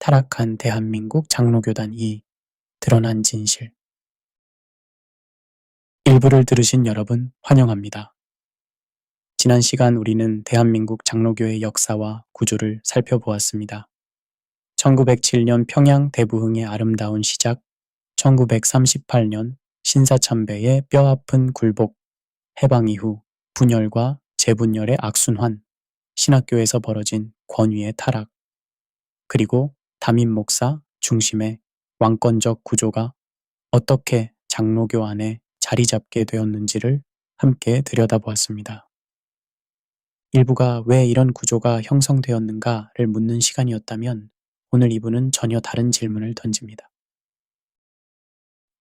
타락한 대한민국 장로교단이 드러난 진실. 일부를 들으신 여러분 환영합니다. 지난 시간 우리는 대한민국 장로교의 역사와 구조를 살펴보았습니다. 1907년 평양 대부흥의 아름다운 시작, 1938년 신사참배의 뼈아픈 굴복, 해방 이후 분열과 재분열의 악순환, 신학교에서 벌어진 권위의 타락, 그리고 담임 목사 중심의 왕권적 구조가 어떻게 장로교 안에 자리 잡게 되었는지를 함께 들여다보았습니다. 일부가 왜 이런 구조가 형성되었는가를 묻는 시간이었다면 오늘 2부는 전혀 다른 질문을 던집니다.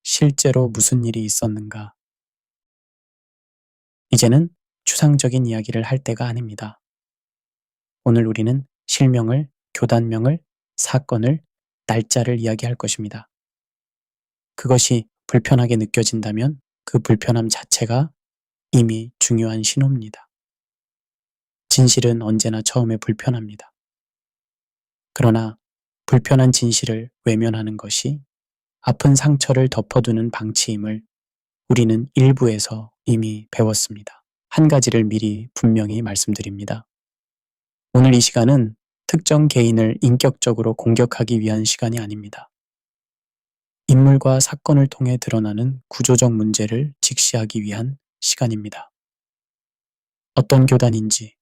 실제로 무슨 일이 있었는가? 이제는 추상적인 이야기를 할 때가 아닙니다. 오늘 우리는 실명을, 교단명을, 사건을, 날짜를 이야기할 것입니다. 그것이 불편하게 느껴진다면 그 불편함 자체가 이미 중요한 신호입니다. 진실은 언제나 처음에 불편합니다. 그러나 불편한 진실을 외면하는 것이 아픈 상처를 덮어두는 방치임을 우리는 일부에서 이미 배웠습니다. 한 가지를 미리 분명히 말씀드립니다. 오늘 이 시간은 특정 개인을 인격적으로 공격하기 위한 시간이 아닙니다. 인물과 사건을 통해 드러나는 구조적 문제를 직시하기 위한 시간입니다. 어떤 교단인지,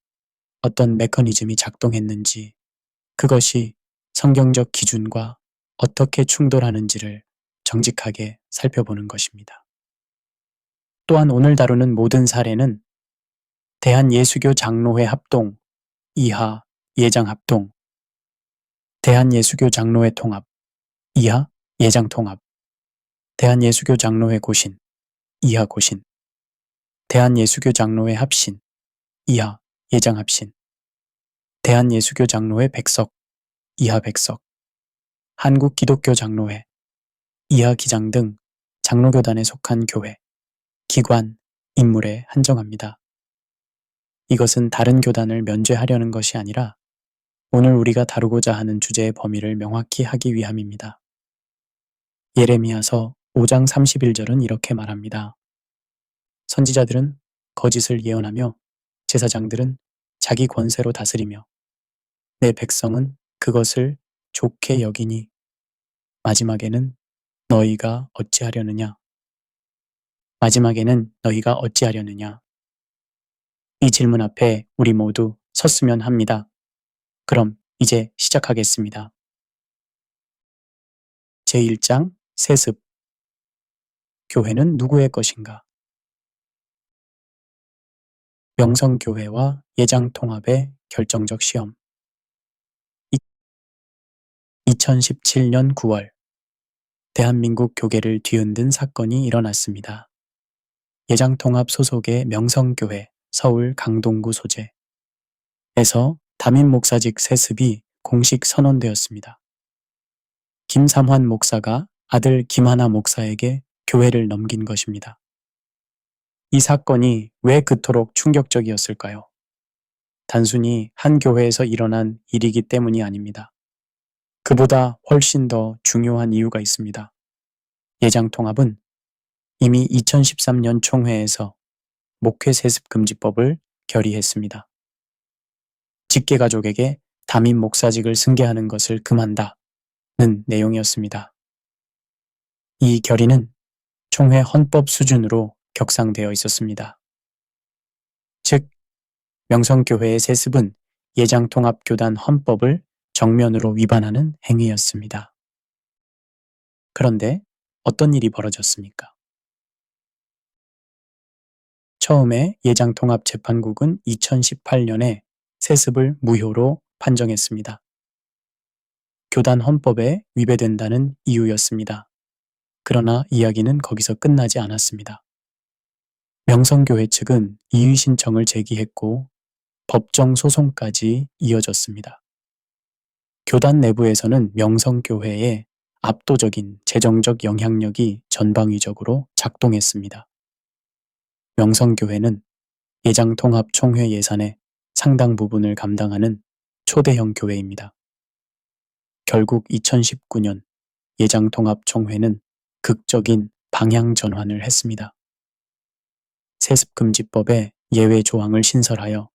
어떤 메커니즘이 작동했는지, 그것이 성경적 기준과 어떻게 충돌하는지를 정직하게 살펴보는 것입니다. 또한 오늘 다루는 모든 사례는 대한예수교 장로회 합동, 이하 예장 합동, 대한예수교 장로회 통합, 이하 예장 통합, 대한예수교 장로회 고신, 이하 고신, 대한예수교 장로회 합신, 이하 예장 합신, 대한예수교 장로회 백석, 이하 백석, 한국기독교 장로회, 이하 기장 등 장로교단에 속한 교회, 기관, 인물에 한정합니다. 이것은 다른 교단을 면죄하려는 것이 아니라 오늘 우리가 다루고자 하는 주제의 범위를 명확히 하기 위함입니다. 예레미야서 5장 31절은 이렇게 말합니다. 선지자들은 거짓을 예언하며 제사장들은 자기 권세로 다스리며 내 백성은 그것을 좋게 여기니 마지막에는 너희가 어찌하려느냐? 마지막에는 너희가 어찌하려느냐? 이 질문 앞에 우리 모두 섰으면 합니다. 그럼 이제 시작하겠습니다. 제1장 세습. 교회는 누구의 것인가? 명성교회와 예장통합의 결정적 시험. 2017년 9월 대한민국 교계를 뒤흔든 사건이 일어났습니다. 예장통합 소속의 명성교회 서울 강동구 소재에서 담임 목사직 세습이 공식 선언되었습니다. 김삼환 목사가 아들 김하나 목사에게 교회를 넘긴 것입니다. 이 사건이 왜 그토록 충격적이었을까요? 단순히 한 교회에서 일어난 일이기 때문이 아닙니다. 그보다 훨씬 더 중요한 이유가 있습니다. 예장통합은 이미 2013년 총회에서 목회세습금지법을 결의했습니다. 직계가족에게 담임 목사직을 승계하는 것을 금한다는 내용이었습니다. 이 결의는 총회 헌법 수준으로 격상되어 있었습니다. 즉, 명성교회의 세습은 예장통합교단 헌법을 정면으로 위반하는 행위였습니다. 그런데 어떤 일이 벌어졌습니까? 처음에 예장통합재판국은 2018년에 세습을 무효로 판정했습니다. 교단 헌법에 위배된다는 이유였습니다. 그러나 이야기는 거기서 끝나지 않았습니다. 명성교회 측은 이의 신청을 제기했고 법정 소송까지 이어졌습니다. 교단 내부에서는 명성교회의 압도적인 재정적 영향력이 전방위적으로 작동했습니다. 명성교회는 예장통합총회 예산의 상당 부분을 감당하는 초대형 교회입니다. 결국 2019년 예장통합총회는 극적인 방향 전환을 했습니다. 세습금지법에 예외 조항을 신설하여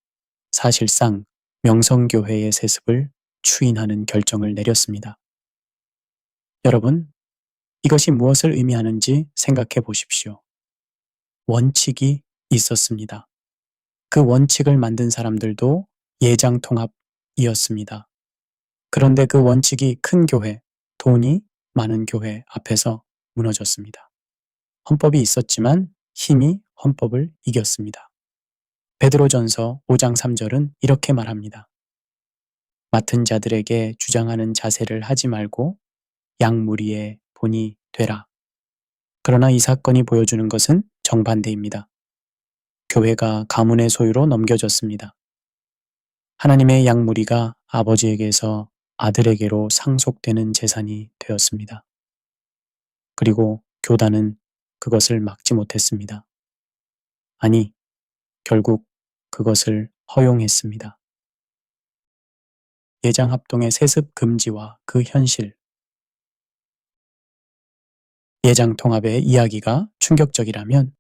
사실상 명성교회의 세습을 추인하는 결정을 내렸습니다. 여러분, 이것이 무엇을 의미하는지 생각해 보십시오. 원칙이 있었습니다. 그 원칙을 만든 사람들도 예장통합이었습니다. 그런데 그 원칙이 큰 교회, 돈이 많은 교회 앞에서 무너졌습니다. 헌법이 있었지만 힘이 헌법을 이겼습니다. 베드로전서 5장 3절은 이렇게 말합니다. 맡은 자들에게 주장하는 자세를 하지 말고 양무리의 본이 되라. 그러나 이 사건이 보여주는 것은 정반대입니다. 교회가 가문의 소유로 넘겨졌습니다. 하나님의 양무리가 아버지에게서 아들에게로 상속되는 재산이 되었습니다. 그리고 교단은 그것을 막지 못했습니다. 아니, 결국 그것을 허용했습니다. 예장합동의 세습 금지와 그 현실. 예장통합의 이야기가 충격적이라면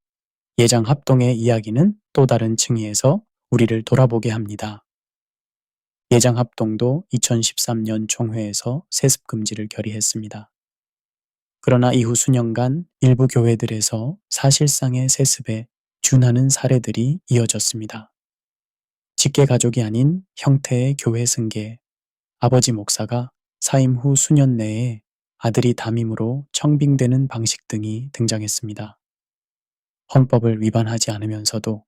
예장합동의 이야기는 또 다른 층위에서 우리를 돌아보게 합니다. 예장합동도 2013년 총회에서 세습 금지를 결의했습니다. 그러나 이후 수년간 일부 교회들에서 사실상의 세습에 준하는 사례들이 이어졌습니다. 직계 가족이 아닌 형태의 교회 승계, 아버지 목사가 사임 후 수년 내에 아들이 담임으로 청빙되는 방식 등이 등장했습니다. 헌법을 위반하지 않으면서도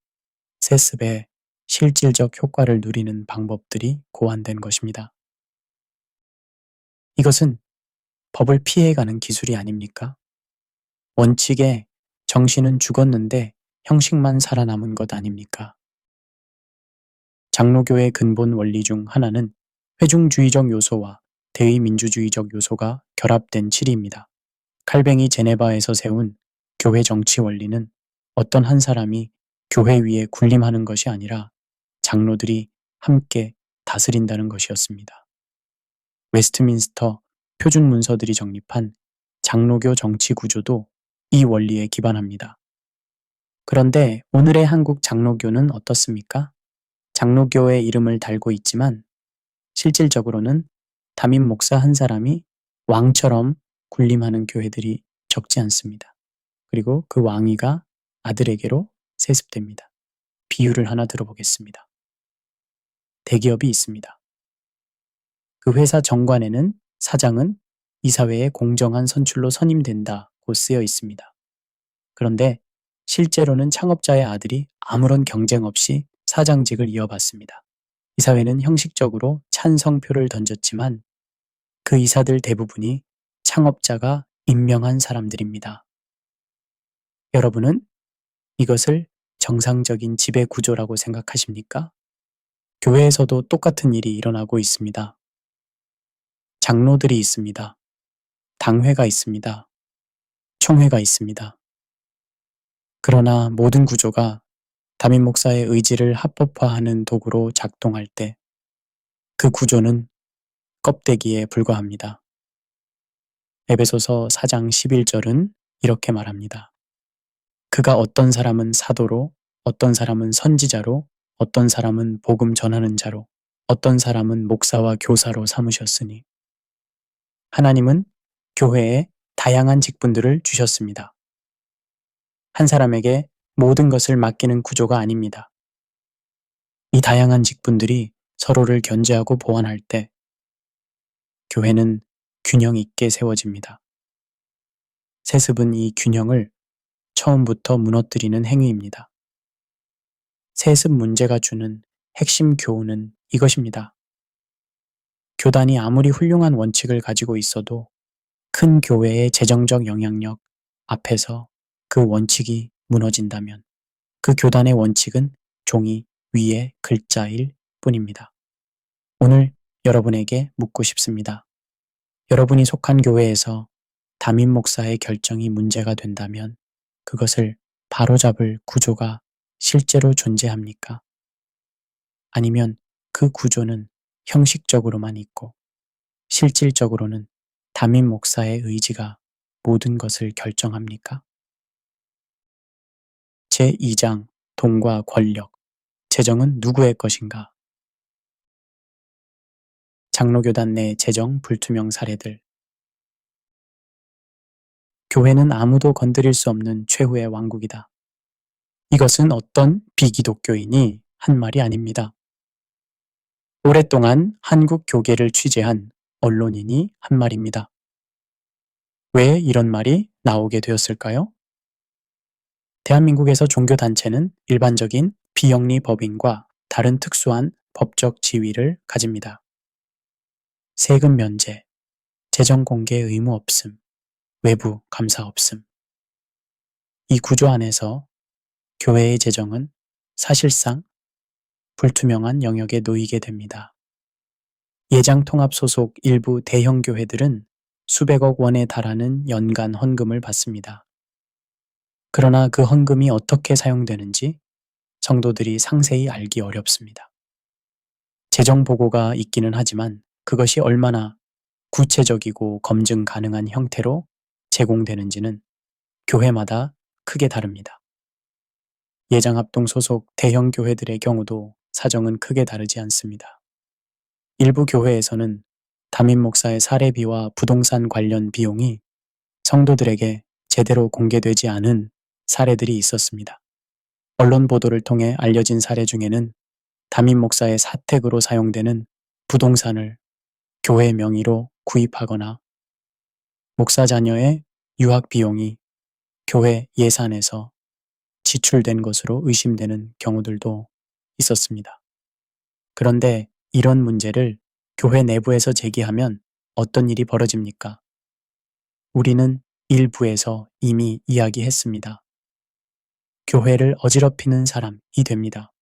세습의 실질적 효과를 누리는 방법들이 고안된 것입니다. 이것은 법을 피해가는 기술이 아닙니까? 원칙에 정신은 죽었는데 형식만 살아남은 것 아닙니까? 장로교의 근본 원리 중 하나는 회중주의적 요소와 대의민주주의적 요소가 결합된 치리입니다. 칼뱅이 제네바에서 세운 교회 정치 원리는 어떤 한 사람이 교회 위에 군림하는 것이 아니라 장로들이 함께 다스린다는 것이었습니다. 웨스트민스터 표준 문서들이 정립한 장로교 정치 구조도 이 원리에 기반합니다. 그런데 오늘의 한국 장로교는 어떻습니까? 장로교의 이름을 달고 있지만 실질적으로는 담임 목사 한 사람이 왕처럼 군림하는 교회들이 적지 않습니다. 그리고 그 왕위가 아들에게로 세습됩니다. 비유를 하나 들어보겠습니다. 대기업이 있습니다. 그 회사 정관에는 사장은 이사회의 공정한 선출로 선임된다고 쓰여 있습니다. 그런데 실제로는 창업자의 아들이 아무런 경쟁 없이 사장직을 이어받습니다. 이사회는 형식적으로 찬성표를 던졌지만 그 이사들 대부분이 창업자가 임명한 사람들입니다. 여러분은 이것을 정상적인 지배 구조라고 생각하십니까? 교회에서도 똑같은 일이 일어나고 있습니다. 장로들이 있습니다. 당회가 있습니다. 총회가 있습니다. 그러나 모든 구조가 담임 목사의 의지를 합법화하는 도구로 작동할 때 그 구조는 껍데기에 불과합니다. 에베소서 4장 11절은 이렇게 말합니다. 그가 어떤 사람은 사도로, 어떤 사람은 선지자로, 어떤 사람은 복음 전하는 자로, 어떤 사람은 목사와 교사로 삼으셨으니 하나님은 교회에 다양한 직분들을 주셨습니다. 한 사람에게 모든 것을 맡기는 구조가 아닙니다. 이 다양한 직분들이 서로를 견제하고 보완할 때 교회는 균형 있게 세워집니다. 세습은 이 균형을 처음부터 무너뜨리는 행위입니다. 세습 문제가 주는 핵심 교훈은 이것입니다. 교단이 아무리 훌륭한 원칙을 가지고 있어도 큰 교회의 재정적 영향력 앞에서 그 원칙이 무너진다면 그 교단의 원칙은 종이 위의 글자일 뿐입니다. 오늘 여러분에게 묻고 싶습니다. 여러분이 속한 교회에서 담임 목사의 결정이 문제가 된다면 그것을 바로잡을 구조가 실제로 존재합니까? 아니면 그 구조는 형식적으로만 있고 실질적으로는 담임 목사의 의지가 모든 것을 결정합니까? 제2장 돈과 권력, 재정은 누구의 것인가? 장로교단 내 재정 불투명 사례들. 교회는 아무도 건드릴 수 없는 최후의 왕국이다. 이것은 어떤 비기독교인이 한 말이 아닙니다. 오랫동안 한국 교계를 취재한 언론인이 한 말입니다. 왜 이런 말이 나오게 되었을까요? 대한민국에서 종교단체는 일반적인 비영리 법인과 다른 특수한 법적 지위를 가집니다. 세금 면제, 재정 공개 의무 없음, 외부 감사 없음. 이 구조 안에서 교회의 재정은 사실상 불투명한 영역에 놓이게 됩니다. 예장통합 소속 일부 대형 교회들은 수백억 원에 달하는 연간 헌금을 받습니다. 그러나 그 헌금이 어떻게 사용되는지 성도들이 상세히 알기 어렵습니다. 재정 보고가 있기는 하지만 그것이 얼마나 구체적이고 검증 가능한 형태로 제공되는지는 교회마다 크게 다릅니다. 예장합동 소속 대형 교회들의 경우도 사정은 크게 다르지 않습니다. 일부 교회에서는 담임 목사의 사례비와 부동산 관련 비용이 성도들에게 제대로 공개되지 않은 사례들이 있었습니다. 언론 보도를 통해 알려진 사례 중에는 담임 목사의 사택으로 사용되는 부동산을 교회 명의로 구입하거나 목사 자녀의 유학 비용이 교회 예산에서 지출된 것으로 의심되는 경우들도 있었습니다. 그런데 이런 문제를 교회 내부에서 제기하면 어떤 일이 벌어집니까? 우리는 일부에서 이미 이야기했습니다. 교회를 어지럽히는 사람이 됩니다.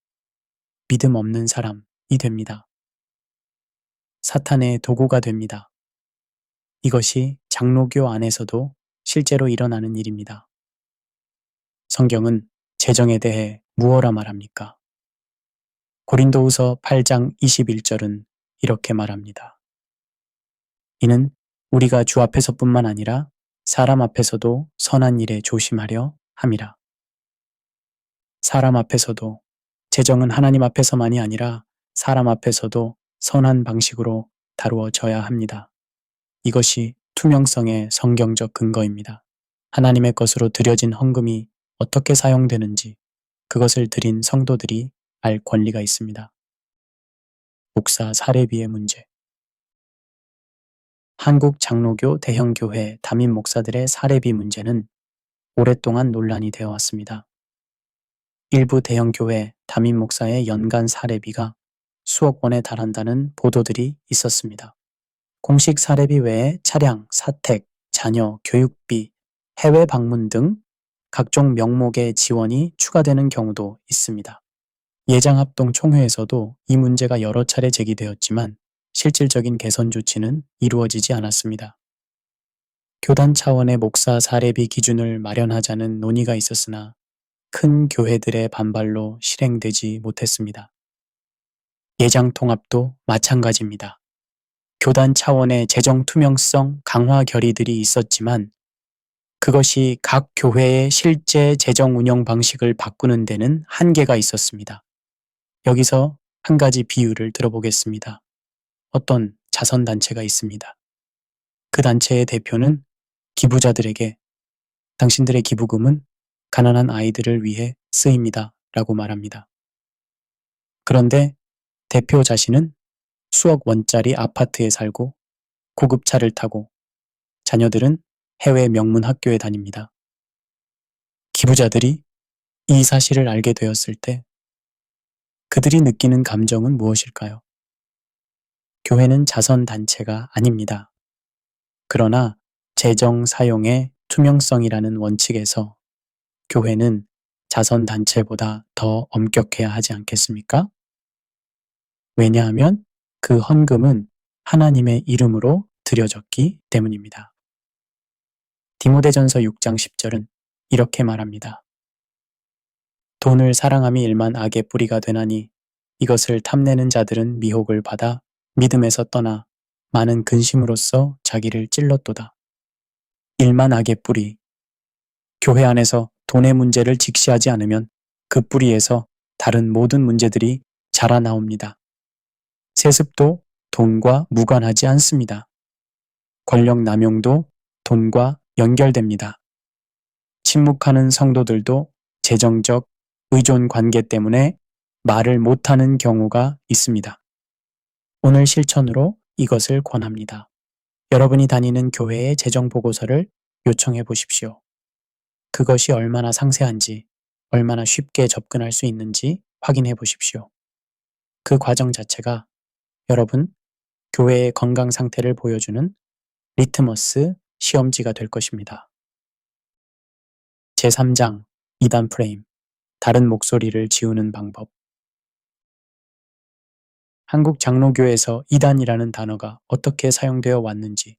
믿음 없는 사람이 됩니다. 사탄의 도구가 됩니다. 이것이 장로교 안에서도 실제로 일어나는 일입니다. 성경은 재정에 대해 무엇라 말합니까? 고린도후서 8장 21절은 이렇게 말합니다. 이는 우리가 주 앞에서뿐만 아니라 사람 앞에서도 선한 일에 조심하려 함이라. 사람 앞에서도, 재정은 하나님 앞에서만이 아니라 사람 앞에서도 선한 방식으로 다루어져야 합니다. 이것이 투명성의 성경적 근거입니다. 하나님의 것으로 드려진 헌금이 어떻게 사용되는지 그것을 드린 성도들이 알 권리가 있습니다. 목사 사례비의 문제. 한국 장로교 대형교회 담임 목사들의 사례비 문제는 오랫동안 논란이 되어 왔습니다. 일부 대형교회 담임 목사의 연간 사례비가 수억 원에 달한다는 보도들이 있었습니다. 공식 사례비 외에 차량, 사택, 자녀, 교육비, 해외 방문 등 각종 명목의 지원이 추가되는 경우도 있습니다. 예장합동 총회에서도 이 문제가 여러 차례 제기되었지만 실질적인 개선 조치는 이루어지지 않았습니다. 교단 차원의 목사 사례비 기준을 마련하자는 논의가 있었으나 큰 교회들의 반발로 실행되지 못했습니다. 예장통합도 마찬가지입니다. 교단 차원의 재정 투명성 강화 결의들이 있었지만 그것이 각 교회의 실제 재정 운영 방식을 바꾸는 데는 한계가 있었습니다. 여기서 한 가지 비유를 들어보겠습니다. 어떤 자선단체가 있습니다. 그 단체의 대표는 기부자들에게 당신들의 기부금은 가난한 아이들을 위해 쓰입니다 라고 말합니다. 그런데 대표 자신은 수억 원짜리 아파트에 살고 고급 차를 타고 자녀들은 해외 명문 학교에 다닙니다. 기부자들이 이 사실을 알게 되었을 때 그들이 느끼는 감정은 무엇일까요? 교회는 자선단체가 아닙니다. 그러나 재정 사용의 투명성이라는 원칙에서 교회는 자선단체보다 더 엄격해야 하지 않겠습니까? 왜냐하면 그 헌금은 하나님의 이름으로 드려졌기 때문입니다. 디모데전서 6장 10절은 이렇게 말합니다. 돈을 사랑함이 일만 악의 뿌리가 되나니 이것을 탐내는 자들은 미혹을 받아 믿음에서 떠나 많은 근심으로써 자기를 찔렀도다. 일만 악의 뿌리. 교회 안에서 돈의 문제를 직시하지 않으면 그 뿌리에서 다른 모든 문제들이 자라나옵니다. 세습도 돈과 무관하지 않습니다. 권력 남용도 돈과 연결됩니다. 침묵하는 성도들도 재정적 의존 관계 때문에 말을 못하는 경우가 있습니다. 오늘 실천으로 이것을 권합니다. 여러분이 다니는 교회의 재정 보고서를 요청해 보십시오. 그것이 얼마나 상세한지, 얼마나 쉽게 접근할 수 있는지 확인해 보십시오. 그 과정 자체가 여러분 교회의 건강 상태를 보여주는 리트머스 시험지가 될 것입니다. 제3장 2단 프레임. 다른 목소리를 지우는 방법. 한국 장로교에서 이단이라는 단어가 어떻게 사용되어 왔는지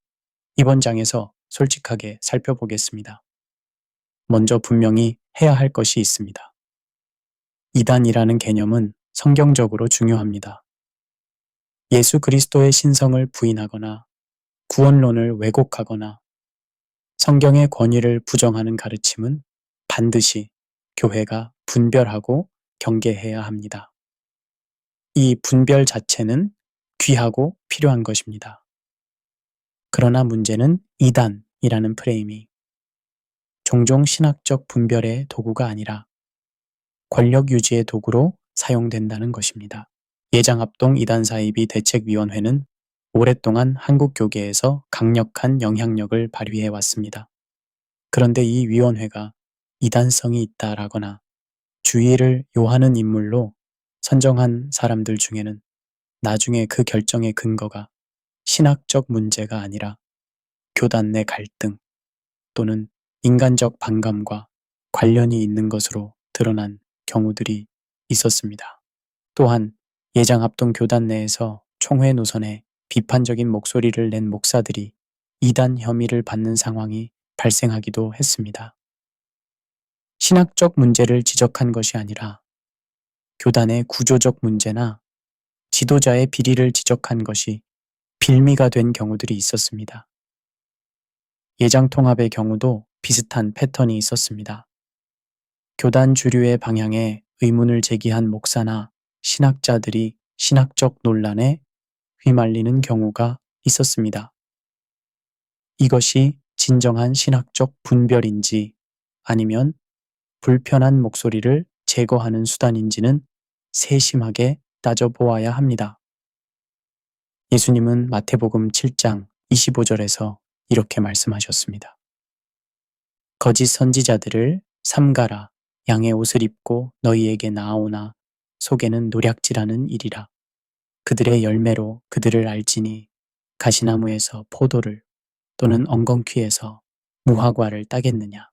이번 장에서 솔직하게 살펴보겠습니다. 먼저 분명히 해야 할 것이 있습니다. 이단이라는 개념은 성경적으로 중요합니다. 예수 그리스도의 신성을 부인하거나 구원론을 왜곡하거나 성경의 권위를 부정하는 가르침은 반드시 교회가 분별하고 경계해야 합니다. 이 분별 자체는 귀하고 필요한 것입니다. 그러나 문제는 이단이라는 프레임이 종종 신학적 분별의 도구가 아니라 권력 유지의 도구로 사용된다는 것입니다. 예장합동 이단 사이비 대책위원회는 오랫동안 한국 교계에서 강력한 영향력을 발휘해 왔습니다. 그런데 이 위원회가 이단성이 있다라거나 주의를 요하는 인물로 선정한 사람들 중에는 나중에 그 결정의 근거가 신학적 문제가 아니라 교단 내 갈등 또는 인간적 반감과 관련이 있는 것으로 드러난 경우들이 있었습니다. 또한 예장합동 교단 내에서 총회 노선에 비판적인 목소리를 낸 목사들이 이단 혐의를 받는 상황이 발생하기도 했습니다. 신학적 문제를 지적한 것이 아니라 교단의 구조적 문제나 지도자의 비리를 지적한 것이 빌미가 된 경우들이 있었습니다. 예장통합의 경우도 비슷한 패턴이 있었습니다. 교단 주류의 방향에 의문을 제기한 목사나 신학자들이 신학적 논란에 휘말리는 경우가 있었습니다. 이것이 진정한 신학적 분별인지 아니면 불편한 목소리를 제거하는 수단인지는 세심하게 따져보아야 합니다. 예수님은 마태복음 7장 25절에서 이렇게 말씀하셨습니다. 거짓 선지자들을 삼가라. 양의 옷을 입고 너희에게 나아오나 속에는 노략질하는 일이라. 그들의 열매로 그들을 알지니 가시나무에서 포도를 또는 엉겅퀴에서 무화과를 따겠느냐.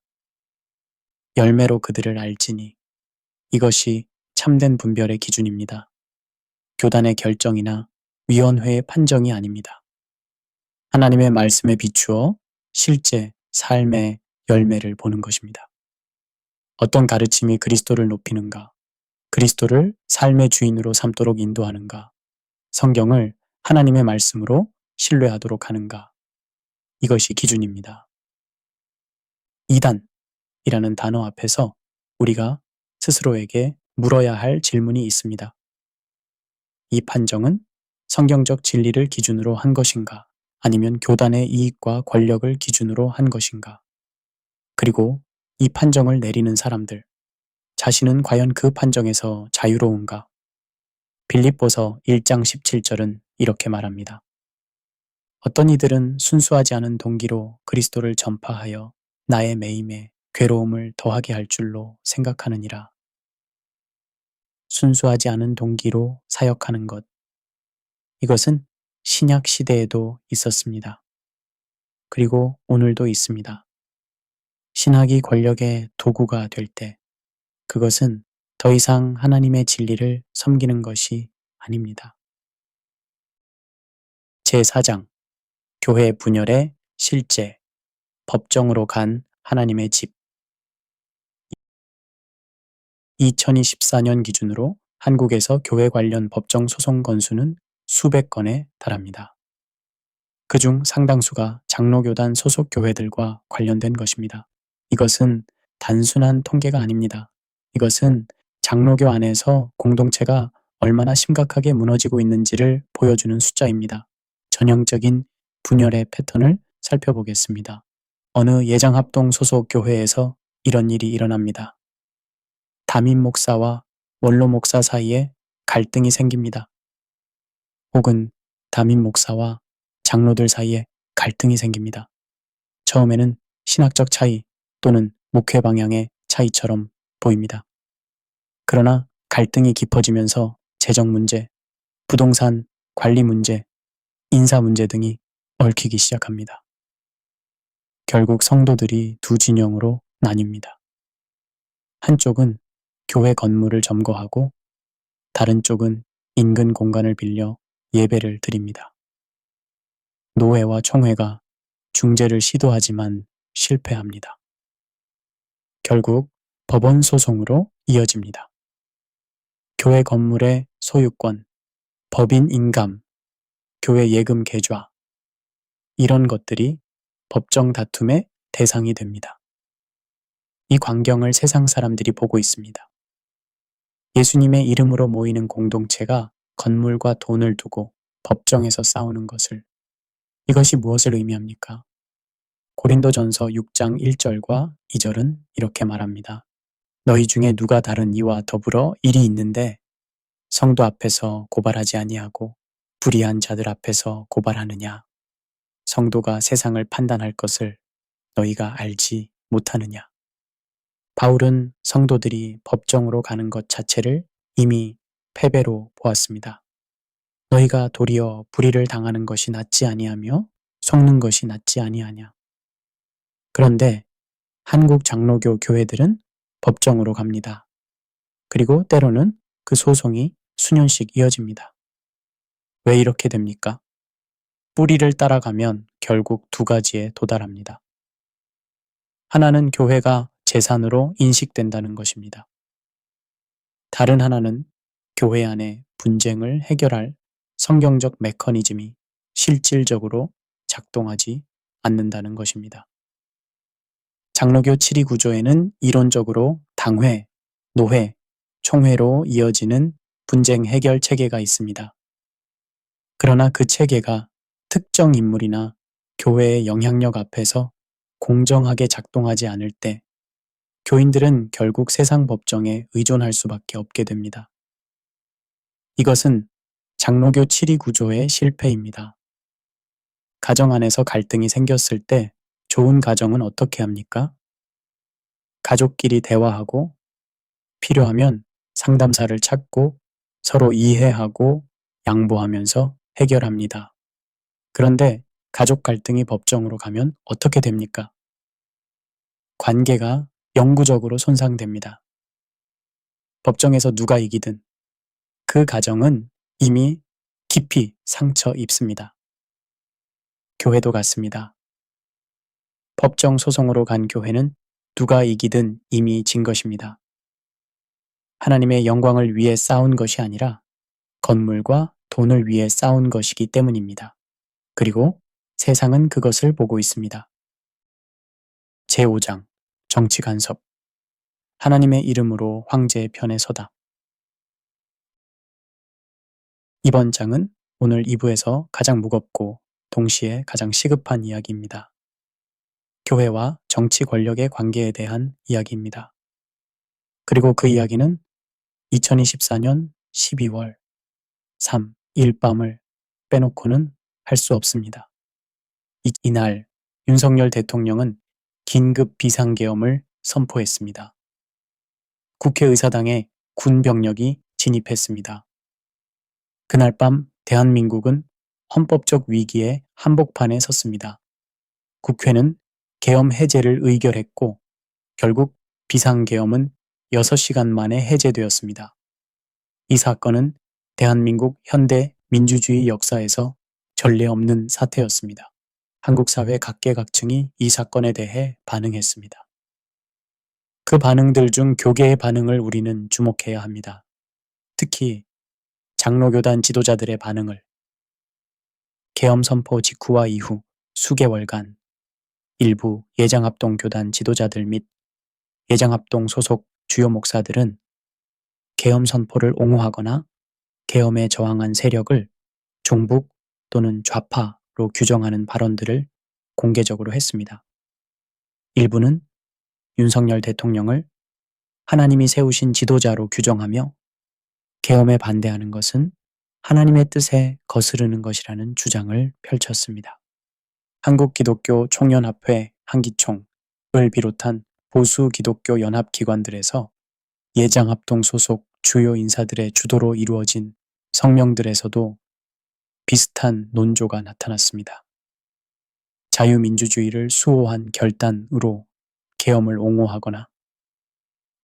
열매로 그들을 알지니 이것이 참된 분별의 기준입니다. 교단의 결정이나 위원회의 판정이 아닙니다. 하나님의 말씀에 비추어 실제 삶의 열매를 보는 것입니다. 어떤 가르침이 그리스도를 높이는가, 그리스도를 삶의 주인으로 삼도록 인도하는가, 성경을 하나님의 말씀으로 신뢰하도록 하는가, 이것이 기준입니다. 이단이라는 단어 앞에서 우리가 스스로에게 물어야 할 질문이 있습니다. 이 판정은 성경적 진리를 기준으로 한 것인가, 아니면 교단의 이익과 권력을 기준으로 한 것인가? 그리고 이 판정을 내리는 사람들, 자신은 과연 그 판정에서 자유로운가? 빌립보서 1장 17절은 이렇게 말합니다. 어떤 이들은 순수하지 않은 동기로 그리스도를 전파하여 나의 매임에 괴로움을 더하게 할 줄로 생각하느니라. 순수하지 않은 동기로 사역하는 것. 이것은 신약 시대에도 있었습니다. 그리고 오늘도 있습니다. 신학이 권력의 도구가 될 때 그것은 더 이상 하나님의 진리를 섬기는 것이 아닙니다. 제4장 교회 분열의 실제 법정으로 간 하나님의 집 2024년 기준으로 한국에서 교회 관련 법정 소송 건수는 수백 건에 달합니다. 그중 상당수가 장로교단 소속 교회들과 관련된 것입니다. 이것은 단순한 통계가 아닙니다. 이것은 장로교 안에서 공동체가 얼마나 심각하게 무너지고 있는지를 보여주는 숫자입니다. 전형적인 분열의 패턴을 살펴보겠습니다. 어느 예장합동 소속 교회에서 이런 일이 일어납니다. 담임 목사와 원로 목사 사이에 갈등이 생깁니다. 혹은 담임 목사와 장로들 사이에 갈등이 생깁니다. 처음에는 신학적 차이 또는 목회 방향의 차이처럼 보입니다. 그러나 갈등이 깊어지면서 재정 문제, 부동산 관리 문제, 인사 문제 등이 얽히기 시작합니다. 결국 성도들이 두 진영으로 나뉩니다. 한쪽은 교회 건물을 점거하고 다른 쪽은 인근 공간을 빌려 예배를 드립니다. 노회와 총회가 중재를 시도하지만 실패합니다. 결국 법원 소송으로 이어집니다. 교회 건물의 소유권, 법인 인감, 교회 예금 계좌, 이런 것들이 법정 다툼의 대상이 됩니다. 이 광경을 세상 사람들이 보고 있습니다. 예수님의 이름으로 모이는 공동체가 건물과 돈을 두고 법정에서 싸우는 것을, 이것이 무엇을 의미합니까? 고린도전서 6장 1절과 2절은 이렇게 말합니다. 너희 중에 누가 다른 이와 더불어 일이 있는데 성도 앞에서 고발하지 아니하고 불의한 자들 앞에서 고발하느냐? 성도가 세상을 판단할 것을 너희가 알지 못하느냐? 바울은 성도들이 법정으로 가는 것 자체를 이미 패배로 보았습니다. 너희가 도리어 불의를 당하는 것이 낫지 아니하며 속는 것이 낫지 아니하냐? 그런데 한국 장로교 교회들은 법정으로 갑니다. 그리고 때로는 그 소송이 수년씩 이어집니다. 왜 이렇게 됩니까? 뿌리를 따라가면 결국 두 가지에 도달합니다. 하나는 교회가 재산으로 인식된다는 것입니다. 다른 하나는 교회 안에 분쟁을 해결할 성경적 메커니즘이 실질적으로 작동하지 않는다는 것입니다. 장로교 7위 구조에는 이론적으로 당회, 노회, 총회로 이어지는 분쟁 해결 체계가 있습니다. 그러나 그 체계가 특정 인물이나 교회의 영향력 앞에서 공정하게 작동하지 않을 때 교인들은 결국 세상 법정에 의존할 수밖에 없게 됩니다. 이것은 장로교 7위 구조의 실패입니다. 가정 안에서 갈등이 생겼을 때 좋은 가정은 어떻게 합니까? 가족끼리 대화하고 필요하면 상담사를 찾고 서로 이해하고 양보하면서 해결합니다. 그런데 가족 갈등이 법정으로 가면 어떻게 됩니까? 관계가 영구적으로 손상됩니다. 법정에서 누가 이기든 그 가정은 이미 깊이 상처 입습니다. 교회도 같습니다. 법정 소송으로 간 교회는 누가 이기든 이미 진 것입니다. 하나님의 영광을 위해 싸운 것이 아니라 건물과 돈을 위해 싸운 것이기 때문입니다. 그리고 세상은 그것을 보고 있습니다. 제5장 정치 간섭. 하나님의 이름으로 황제의 편에 서다. 이번 장은 오늘 2부에서 가장 무겁고 동시에 가장 시급한 이야기입니다. 교회와 정치 권력의 관계에 대한 이야기입니다. 그리고 그 이야기는 2024년 12월 3. 일밤을 빼놓고는 할 수 없습니다. 이날 윤석열 대통령은 긴급 비상계엄을 선포했습니다. 국회의사당에 군 병력이 진입했습니다. 그날 밤 대한민국은 헌법적 위기의 한복판에 섰습니다. 국회는 계엄 해제를 의결했고 결국 비상계엄은 6시간 만에 해제되었습니다. 이 사건은 대한민국 현대 민주주의 역사에서 전례 없는 사태였습니다. 한국 사회 각계각층이 이 사건에 대해 반응했습니다. 그 반응들 중 교계의 반응을 우리는 주목해야 합니다. 특히 장로교단 지도자들의 반응을. 계엄 선포 직후와 이후 수개월간 일부 예장합동 교단 지도자들 및 예장합동 소속 주요 목사들은 계엄 선포를 옹호하거나 계엄에 저항한 세력을 종북 또는 좌파로 규정하는 발언들을 공개적으로 했습니다. 일부는 윤석열 대통령을 하나님이 세우신 지도자로 규정하며 계엄에 반대하는 것은 하나님의 뜻에 거스르는 것이라는 주장을 펼쳤습니다. 한국기독교 총연합회 한기총을 비롯한 보수 기독교 연합기관들에서 예장합동 소속 주요 인사들의 주도로 이루어진 성명들에서도 비슷한 논조가 나타났습니다. 자유민주주의를 수호한 결단으로 계엄을 옹호하거나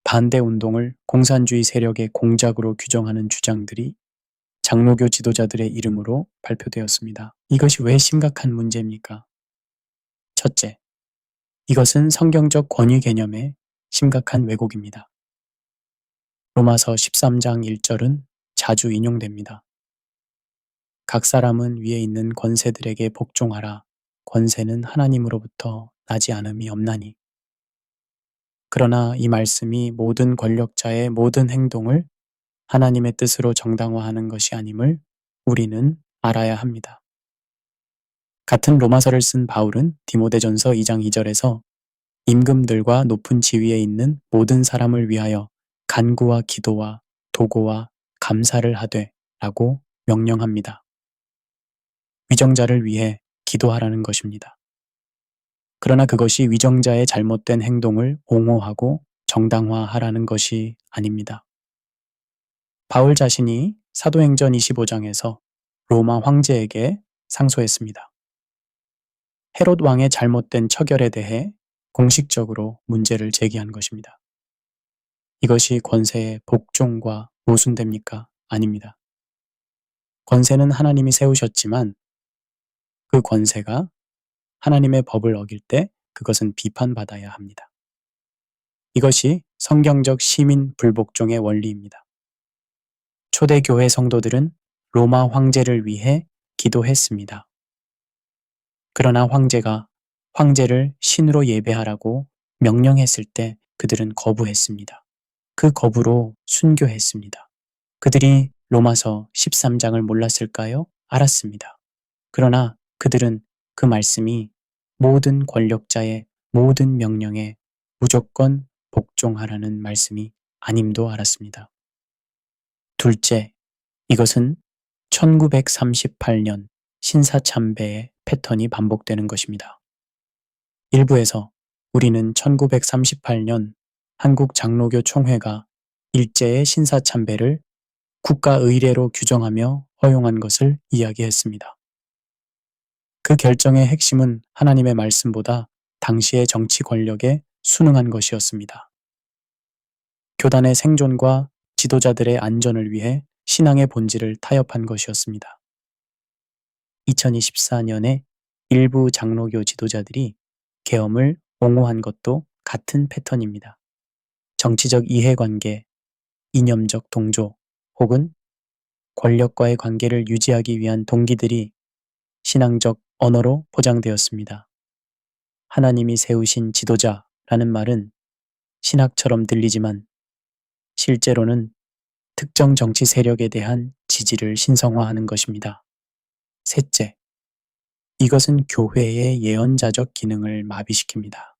반대운동을 공산주의 세력의 공작으로 규정하는 주장들이 장로교 지도자들의 이름으로 발표되었습니다. 이것이 왜 심각한 문제입니까? 첫째, 이것은 성경적 권위 개념의 심각한 왜곡입니다. 로마서 13장 1절은 자주 인용됩니다. 각 사람은 위에 있는 권세들에게 복종하라. 권세는 하나님으로부터 나지 않음이 없나니. 그러나 이 말씀이 모든 권력자의 모든 행동을 하나님의 뜻으로 정당화하는 것이 아님을 우리는 알아야 합니다. 같은 로마서를 쓴 바울은 디모데전서 2장 2절에서 임금들과 높은 지위에 있는 모든 사람을 위하여 간구와 기도와 도고와 감사를 하되 라고 명령합니다. 위정자를 위해 기도하라는 것입니다. 그러나 그것이 위정자의 잘못된 행동을 옹호하고 정당화하라는 것이 아닙니다. 바울 자신이 사도행전 25장에서 로마 황제에게 상소했습니다. 헤롯 왕의 잘못된 처결에 대해 공식적으로 문제를 제기한 것입니다. 이것이 권세의 복종과 모순됩니까? 아닙니다. 권세는 하나님이 세우셨지만 그 권세가 하나님의 법을 어길 때 그것은 비판받아야 합니다. 이것이 성경적 시민 불복종의 원리입니다. 초대교회 성도들은 로마 황제를 위해 기도했습니다. 그러나 황제를 신으로 예배하라고 명령했을 때 그들은 거부했습니다. 그 거부로 순교했습니다. 그들이 로마서 13장을 몰랐을까요? 알았습니다. 그러나 그들은 그 말씀이 모든 권력자의 모든 명령에 무조건 복종하라는 말씀이 아님도 알았습니다. 둘째, 이것은 1938년 신사참배의 패턴이 반복되는 것입니다. 일부에서 우리는 1938년 한국장로교 총회가 일제의 신사참배를 국가의례로 규정하며 허용한 것을 이야기했습니다. 그 결정의 핵심은 하나님의 말씀보다 당시의 정치 권력에 순응한 것이었습니다. 교단의 생존과 지도자들의 안전을 위해 신앙의 본질을 타협한 것이었습니다. 2024년에 일부 장로교 지도자들이 계엄을 옹호한 것도 같은 패턴입니다. 정치적 이해관계, 이념적 동조 혹은 권력과의 관계를 유지하기 위한 동기들이 신앙적 언어로 포장되었습니다. 하나님이 세우신 지도자라는 말은 신학처럼 들리지만 실제로는 특정 정치 세력에 대한 지지를 신성화하는 것입니다. 셋째, 이것은 교회의 예언자적 기능을 마비시킵니다.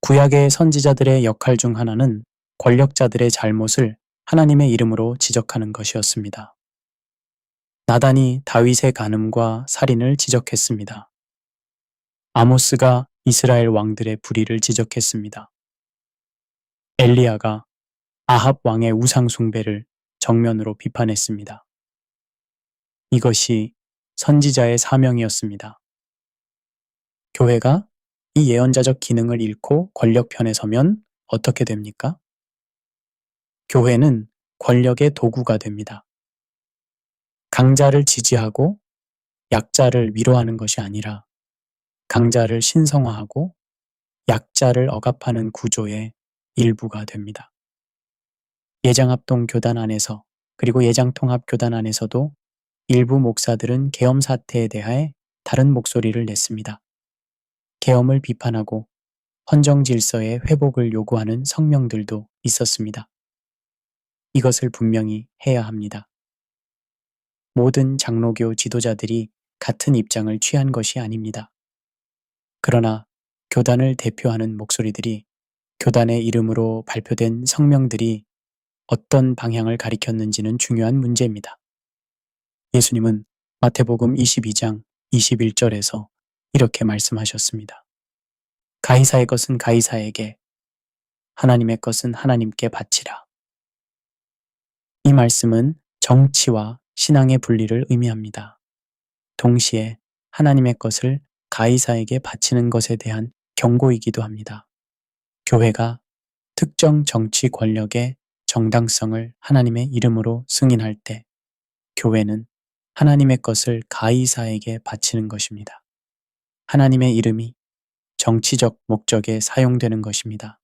구약의 선지자들의 역할 중 하나는 권력자들의 잘못을 하나님의 이름으로 지적하는 것이었습니다. 나단이 다윗의 간음과 살인을 지적했습니다. 아모스가 이스라엘 왕들의 불의를 지적했습니다. 엘리야가 아합 왕의 우상 숭배를 정면으로 비판했습니다. 이것이 선지자의 사명이었습니다. 교회가 이 예언자적 기능을 잃고 권력 편에 서면 어떻게 됩니까? 교회는 권력의 도구가 됩니다. 강자를 지지하고 약자를 위로하는 것이 아니라 강자를 신성화하고 약자를 억압하는 구조의 일부가 됩니다. 예장합동 교단 안에서 그리고 예장통합 교단 안에서도 일부 목사들은 계엄 사태에 대하여 다른 목소리를 냈습니다. 계엄을 비판하고 헌정 질서의 회복을 요구하는 성명들도 있었습니다. 이것을 분명히 해야 합니다. 모든 장로교 지도자들이 같은 입장을 취한 것이 아닙니다. 그러나 교단을 대표하는 목소리들이 교단의 이름으로 발표된 성명들이 어떤 방향을 가리켰는지는 중요한 문제입니다. 예수님은 마태복음 22장 21절에서 이렇게 말씀하셨습니다. 가이사의 것은 가이사에게, 하나님의 것은 하나님께 바치라. 이 말씀은 정치와 신앙의 분리를 의미합니다. 동시에 하나님의 것을 가이사에게 바치는 것에 대한 경고이기도 합니다. 교회가 특정 정치 권력의 정당성을 하나님의 이름으로 승인할 때 교회는 하나님의 것을 가이사에게 바치는 것입니다. 하나님의 이름이 정치적 목적에 사용되는 것입니다.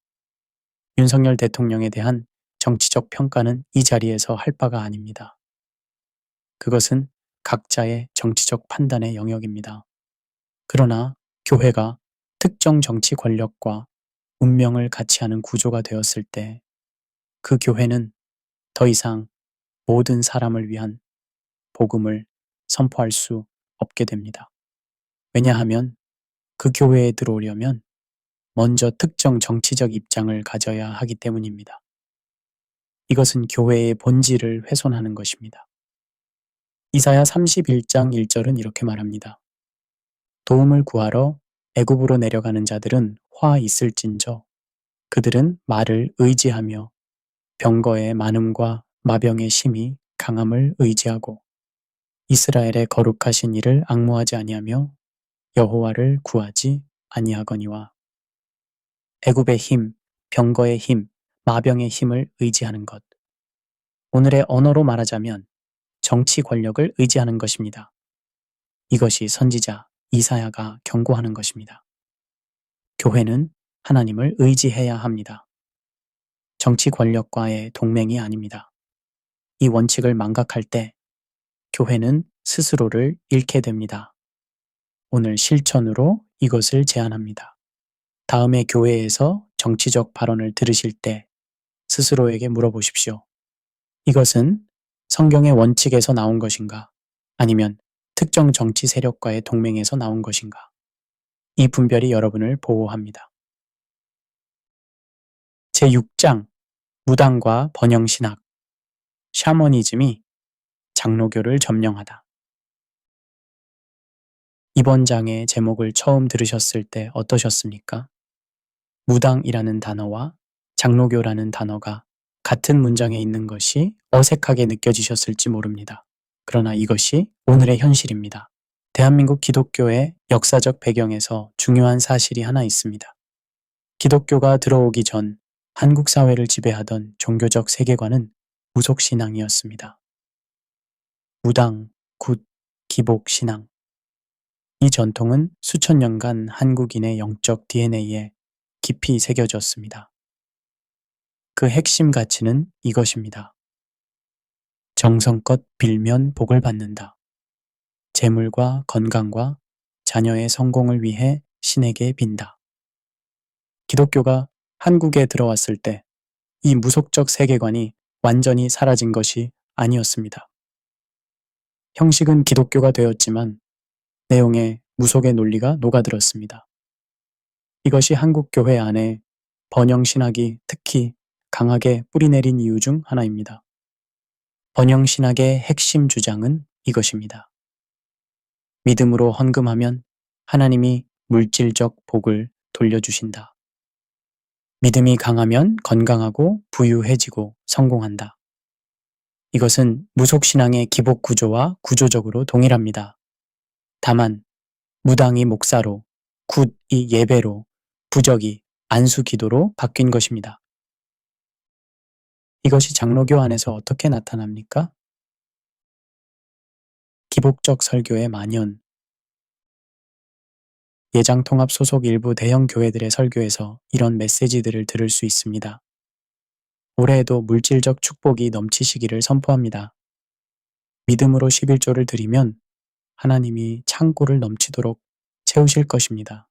윤석열 대통령에 대한 정치적 평가는 이 자리에서 할 바가 아닙니다. 그것은 각자의 정치적 판단의 영역입니다. 그러나 교회가 특정 정치 권력과 운명을 같이 하는 구조가 되었을 때 그 교회는 더 이상 모든 사람을 위한 복음을 선포할 수 없게 됩니다. 왜냐하면 그 교회에 들어오려면 먼저 특정 정치적 입장을 가져야 하기 때문입니다. 이것은 교회의 본질을 훼손하는 것입니다. 이사야 31장 1절은 이렇게 말합니다. 도움을 구하러 애굽으로 내려가는 자들은 화 있을진저 그들은 말을 의지하며 병거의 많음과 마병의 심이 강함을 의지하고 이스라엘의 거룩하신 이를 앙모하지 아니하며 여호와를 구하지 아니하거니와. 애굽의 힘, 병거의 힘, 마병의 힘을 의지하는 것. 오늘의 언어로 말하자면 정치 권력을 의지하는 것입니다. 이것이 선지자 이사야가 경고하는 것입니다. 교회는 하나님을 의지해야 합니다. 정치 권력과의 동맹이 아닙니다. 이 원칙을 망각할 때 교회는 스스로를 잃게 됩니다. 오늘 실천으로 이것을 제안합니다. 다음에 교회에서 정치적 발언을 들으실 때 스스로에게 물어보십시오. 이것은 성경의 원칙에서 나온 것인가? 아니면 특정 정치 세력과의 동맹에서 나온 것인가? 이 분별이 여러분을 보호합니다. 제6장 무당과 번영신학, 샤머니즘이 장로교를 점령하다. 이번 장의 제목을 처음 들으셨을 때 어떠셨습니까? 무당이라는 단어와 장로교라는 단어가 같은 문장에 있는 것이 어색하게 느껴지셨을지 모릅니다. 그러나 이것이 오늘의 현실입니다. 대한민국 기독교의 역사적 배경에서 중요한 사실이 하나 있습니다. 기독교가 들어오기 전 한국 사회를 지배하던 종교적 세계관은 무속신앙이었습니다. 무당, 굿, 기복신앙. 이 전통은 수천 년간 한국인의 영적 DNA에 깊이 새겨졌습니다. 그 핵심 가치는 이것입니다. 정성껏 빌면 복을 받는다. 재물과 건강과 자녀의 성공을 위해 신에게 빈다. 기독교가 한국에 들어왔을 때 이 무속적 세계관이 완전히 사라진 것이 아니었습니다. 형식은 기독교가 되었지만 내용에 무속의 논리가 녹아들었습니다. 이것이 한국 교회 안에 번영신학이 특히 강하게 뿌리내린 이유 중 하나입니다. 번영신학의 핵심 주장은 이것입니다. 믿음으로 헌금하면 하나님이 물질적 복을 돌려주신다. 믿음이 강하면 건강하고 부유해지고 성공한다. 이것은 무속신앙의 기복 구조와 구조적으로 동일합니다. 다만 무당이 목사로, 굿이 예배로, 부적이 안수 기도로 바뀐 것입니다. 이것이 장로교 안에서 어떻게 나타납니까? 기복적 설교의 만연. 예장통합 소속 일부 대형 교회들의 설교에서 이런 메시지들을 들을 수 있습니다. 올해에도 물질적 축복이 넘치시기를 선포합니다. 믿음으로 11조를 드리면 하나님이 창고를 넘치도록 채우실 것입니다.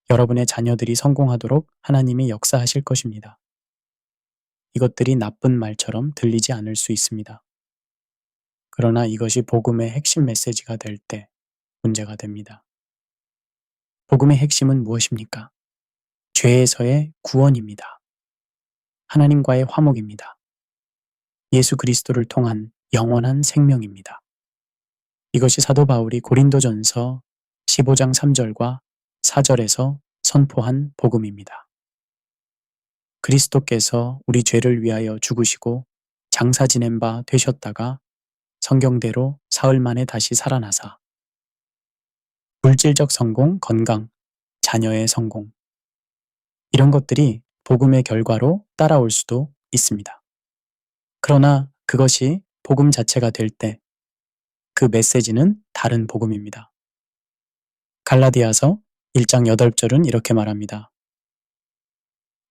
여러분의 자녀들이 성공하도록 하나님이 역사하실 것입니다. 이것들이 나쁜 말처럼 들리지 않을 수 있습니다. 그러나 이것이 복음의 핵심 메시지가 될 때 문제가 됩니다. 복음의 핵심은 무엇입니까? 죄에서의 구원입니다. 하나님과의 화목입니다. 예수 그리스도를 통한 영원한 생명입니다. 이것이 사도 바울이 고린도전서 15장 3절과 4절에서 선포한 복음입니다. 그리스도께서 우리 죄를 위하여 죽으시고 장사 지낸 바 되셨다가 성경대로 사흘 만에 다시 살아나사 물질적 성공, 건강, 자녀의 성공 이런 것들이 복음의 결과로 따라올 수도 있습니다. 그러나 그것이 복음 자체가 될 때 그 메시지는 다른 복음입니다. 갈라디아서 1장 8절은 이렇게 말합니다.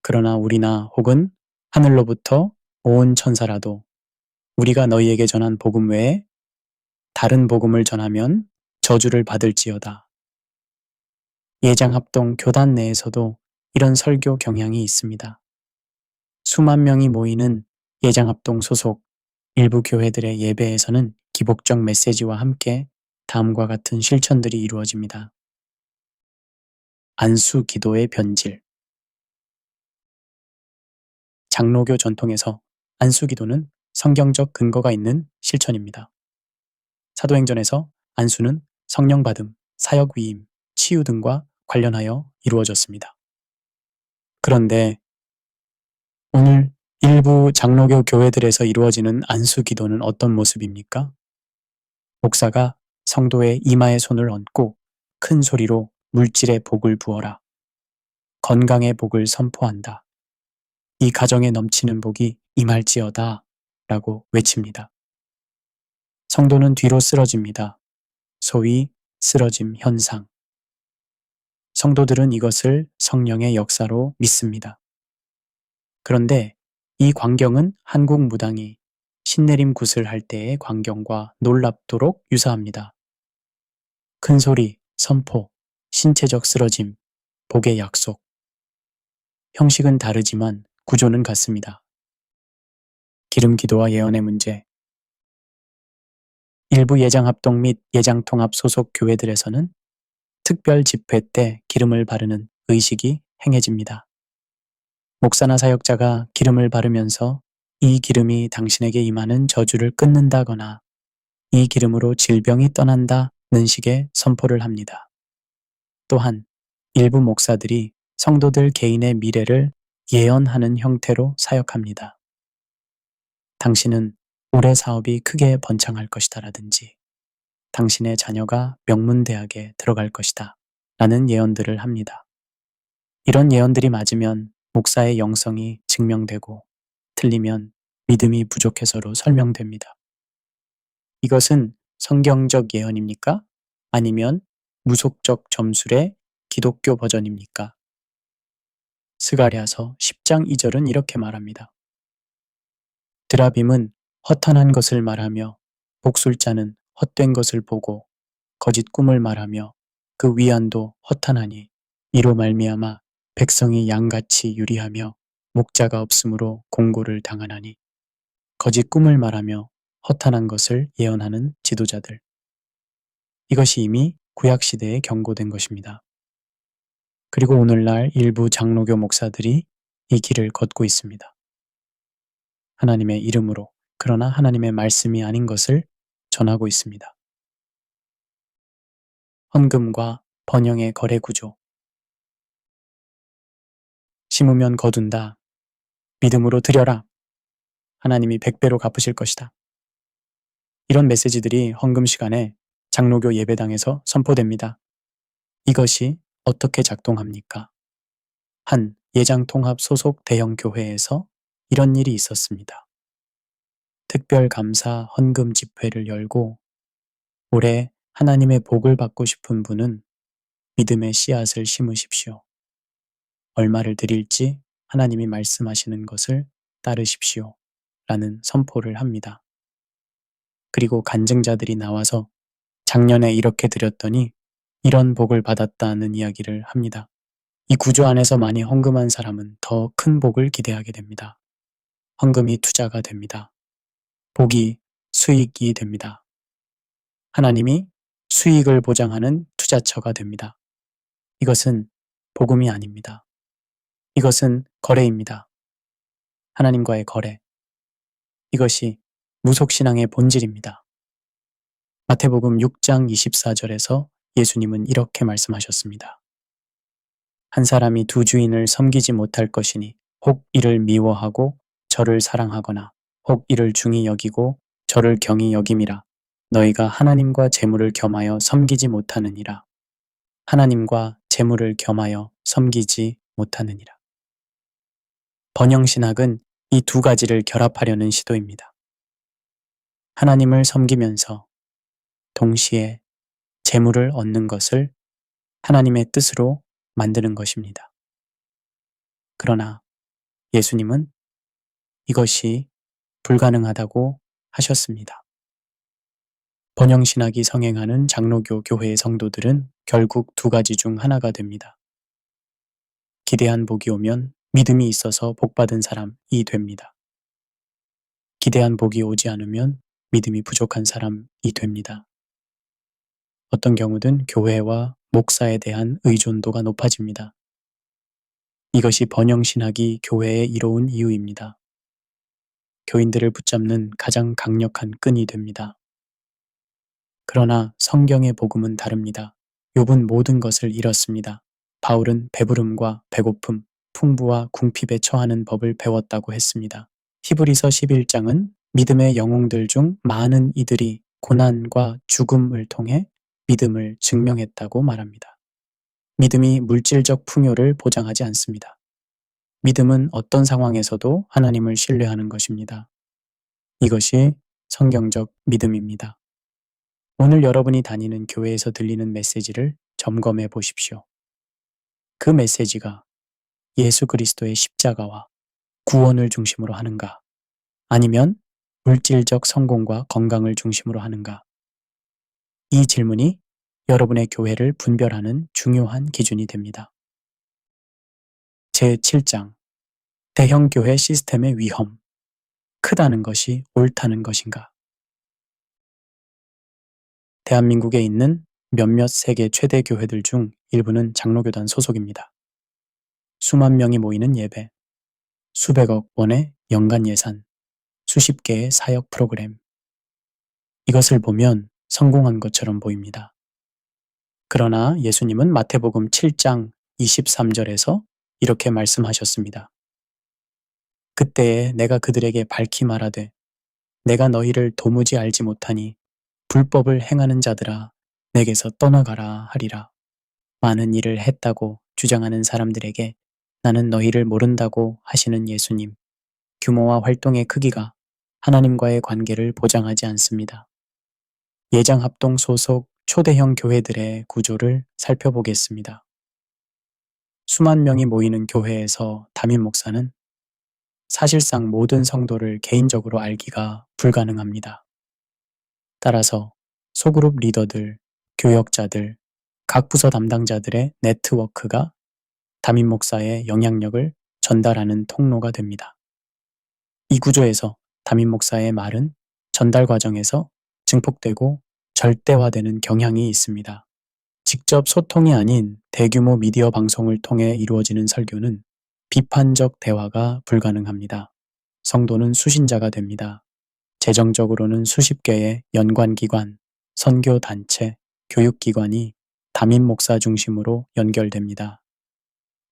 그러나 우리나 혹은 하늘로부터 온 천사라도 우리가 너희에게 전한 복음 외에 다른 복음을 전하면 저주를 받을지어다. 예장합동 교단 내에서도 이런 설교 경향이 있습니다. 수만 명이 모이는 예장합동 소속 일부 교회들의 예배에서는 기복적 메시지와 함께 다음과 같은 실천들이 이루어집니다. 안수 기도의 변질. 장로교 전통에서 안수 기도는 성경적 근거가 있는 실천입니다. 사도행전에서 안수는 성령 받음, 사역 위임, 치유 등과 관련하여 이루어졌습니다. 그런데 오늘 일부 장로교 교회들에서 이루어지는 안수 기도는 어떤 모습입니까? 목사가 성도의 이마에 손을 얹고 큰 소리로 물질의 복을 부어라. 건강의 복을 선포한다. 이 가정에 넘치는 복이 임할지어다 라고 외칩니다. 성도는 뒤로 쓰러집니다. 소위 쓰러짐 현상. 성도들은 이것을 성령의 역사로 믿습니다. 그런데 이 광경은 한국 무당이 신내림 굿을 할 때의 광경과 놀랍도록 유사합니다. 큰 소리, 선포, 신체적 쓰러짐, 복의 약속. 형식은 다르지만 구조는 같습니다. 기름 기도와 예언의 문제. 일부 예장합동 및 예장통합 소속 교회들에서는 특별 집회 때 기름을 바르는 의식이 행해집니다. 목사나 사역자가 기름을 바르면서 이 기름이 당신에게 임하는 저주를 끊는다거나 이 기름으로 질병이 떠난다는 식의 선포를 합니다. 또한 일부 목사들이 성도들 개인의 미래를 예언하는 형태로 사역합니다. 당신은 올해 사업이 크게 번창할 것이다 라든지 당신의 자녀가 명문대학에 들어갈 것이다 라는 예언들을 합니다. 이런 예언들이 맞으면 목사의 영성이 증명되고 틀리면 믿음이 부족해서로 설명됩니다. 이것은 성경적 예언입니까? 아니면 무속적 점술의 기독교 버전입니까? 스가랴서 10장 2절은 이렇게 말합니다. 드라빔은 허탄한 것을 말하며 복술자는 헛된 것을 보고 거짓 꿈을 말하며 그 위안도 허탄하니 이로 말미암아 백성이 양같이 유리하며 목자가 없으므로 공고를 당하나니 거짓 꿈을 말하며 허탄한 것을 예언하는 지도자들. 이것이 이미 구약시대에 경고된 것입니다. 그리고 오늘날 일부 장로교 목사들이 이 길을 걷고 있습니다. 하나님의 이름으로, 그러나 하나님의 말씀이 아닌 것을 전하고 있습니다. 헌금과 번영의 거래 구조. 심으면 거둔다. 믿음으로 드려라. 하나님이 100배로 갚으실 것이다. 이런 메시지들이 헌금 시간에 장로교 예배당에서 선포됩니다. 이것이 어떻게 작동합니까? 한 예장통합 소속 대형 교회에서 이런 일이 있었습니다. 특별감사 헌금 집회를 열고 올해 하나님의 복을 받고 싶은 분은 믿음의 씨앗을 심으십시오. 얼마를 드릴지 하나님이 말씀하시는 것을 따르십시오. 라는 선포를 합니다. 그리고 간증자들이 나와서 작년에 이렇게 드렸더니 이런 복을 받았다는 이야기를 합니다. 이 구조 안에서 많이 헌금한 사람은 더 큰 복을 기대하게 됩니다. 헌금이 투자가 됩니다. 복이 수익이 됩니다. 하나님이 수익을 보장하는 투자처가 됩니다. 이것은 복음이 아닙니다. 이것은 거래입니다. 하나님과의 거래. 이것이 무속신앙의 본질입니다. 마태복음 6장 24절에서 예수님은 이렇게 말씀하셨습니다. 한 사람이 두 주인을 섬기지 못할 것이니 혹 이를 미워하고 저를 사랑하거나 혹 이를 중히 여기고 저를 경히 여김이라. 너희가 하나님과 재물을 겸하여 섬기지 못하느니라. 하나님과 재물을 겸하여 섬기지 못하느니라. 번영신학은 이 두 가지를 결합하려는 시도입니다. 하나님을 섬기면서 동시에 재물을 얻는 것을 하나님의 뜻으로 만드는 것입니다. 그러나 예수님은 이것이 불가능하다고 하셨습니다. 번영신학이 성행하는 장로교 교회의 성도들은 결국 두 가지 중 하나가 됩니다. 기대한 복이 오면 믿음이 있어서 복받은 사람이 됩니다. 기대한 복이 오지 않으면 믿음이 부족한 사람이 됩니다. 어떤 경우든 교회와 목사에 대한 의존도가 높아집니다. 이것이 번영신학이 교회에 이로운 이유입니다. 교인들을 붙잡는 가장 강력한 끈이 됩니다. 그러나 성경의 복음은 다릅니다. 욥은 모든 것을 잃었습니다. 바울은 배부름과 배고픔, 풍부와 궁핍에 처하는 법을 배웠다고 했습니다. 히브리서 11장은 믿음의 영웅들 중 많은 이들이 고난과 죽음을 통해 믿음을 증명했다고 말합니다. 믿음이 물질적 풍요를 보장하지 않습니다. 믿음은 어떤 상황에서도 하나님을 신뢰하는 것입니다. 이것이 성경적 믿음입니다. 오늘 여러분이 다니는 교회에서 들리는 메시지를 점검해 보십시오. 그 메시지가 예수 그리스도의 십자가와 구원을 중심으로 하는가? 아니면 물질적 성공과 건강을 중심으로 하는가? 이 질문이 여러분의 교회를 분별하는 중요한 기준이 됩니다. 제7장 대형 교회 시스템의 위험. 크다는 것이 옳다는 것인가? 대한민국에 있는 몇몇 세계 최대 교회들 중 일부는 장로교단 소속입니다. 수만 명이 모이는 예배, 수백억 원의 연간 예산, 수십 개의 사역 프로그램. 이것을 보면 성공한 것처럼 보입니다. 그러나 예수님은 마태복음 7장 23절에서 이렇게 말씀하셨습니다. 그때에 내가 그들에게 밝히 말하되 내가 너희를 도무지 알지 못하니 불법을 행하는 자들아 내게서 떠나가라 하리라. 많은 일을 했다고 주장하는 사람들에게 나는 너희를 모른다고 하시는 예수님. 규모와 활동의 크기가 하나님과의 관계를 보장하지 않습니다. 예장합동 소속 초대형 교회들의 구조를 살펴보겠습니다. 수만 명이 모이는 교회에서 담임 목사는 사실상 모든 성도를 개인적으로 알기가 불가능합니다. 따라서 소그룹 리더들, 교역자들, 각 부서 담당자들의 네트워크가 담임 목사의 영향력을 전달하는 통로가 됩니다. 이 구조에서 담임 목사의 말은 전달 과정에서 증폭되고 절대화되는 경향이 있습니다. 직접 소통이 아닌 대규모 미디어 방송을 통해 이루어지는 설교는 비판적 대화가 불가능합니다. 성도는 수신자가 됩니다. 재정적으로는 수십 개의 연관기관, 선교단체, 교육기관이 담임 목사 중심으로 연결됩니다.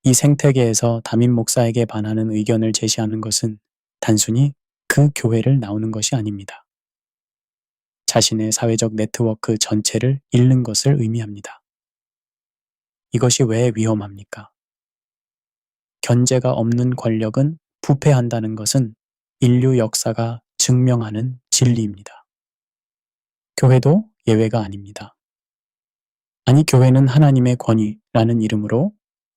이 생태계에서 담임 목사에게 반하는 의견을 제시하는 것은 단순히 그 교회를 나오는 것이 아닙니다. 자신의 사회적 네트워크 전체를 잃는 것을 의미합니다. 이것이 왜 위험합니까? 견제가 없는 권력은 부패한다는 것은 인류 역사가 증명하는 진리입니다. 교회도 예외가 아닙니다. 아니, 교회는 하나님의 권위라는 이름으로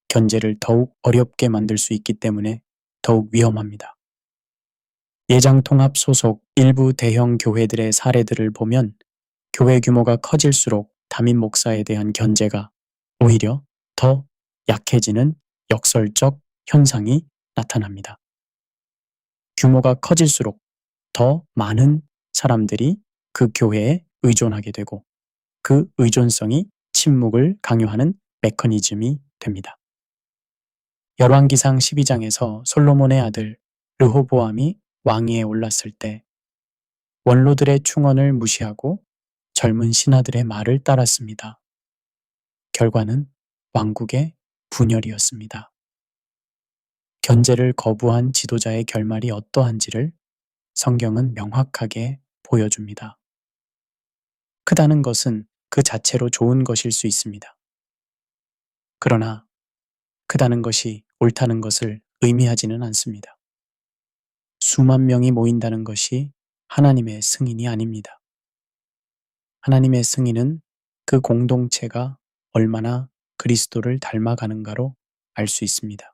견제를 더욱 어렵게 만들 수 있기 때문에 더욱 위험합니다. 예장통합 소속 일부 대형 교회들의 사례들을 보면 교회 규모가 커질수록 담임 목사에 대한 견제가 오히려 더 약해지는 역설적 현상이 나타납니다. 규모가 커질수록 더 많은 사람들이 그 교회에 의존하게 되고 그 의존성이 침묵을 강요하는 메커니즘이 됩니다. 열왕기상 12장에서 솔로몬의 아들 르호보암이 왕위에 올랐을 때 원로들의 충언을 무시하고 젊은 신하들의 말을 따랐습니다. 결과는 왕국의 분열이었습니다. 견제를 거부한 지도자의 결말이 어떠한지를 성경은 명확하게 보여줍니다. 크다는 것은 그 자체로 좋은 것일 수 있습니다. 그러나 크다는 것이 옳다는 것을 의미하지는 않습니다. 수만 명이 모인다는 것이 하나님의 승인이 아닙니다. 하나님의 승인은 그 공동체가 얼마나 그리스도를 닮아가는가로 알 수 있습니다.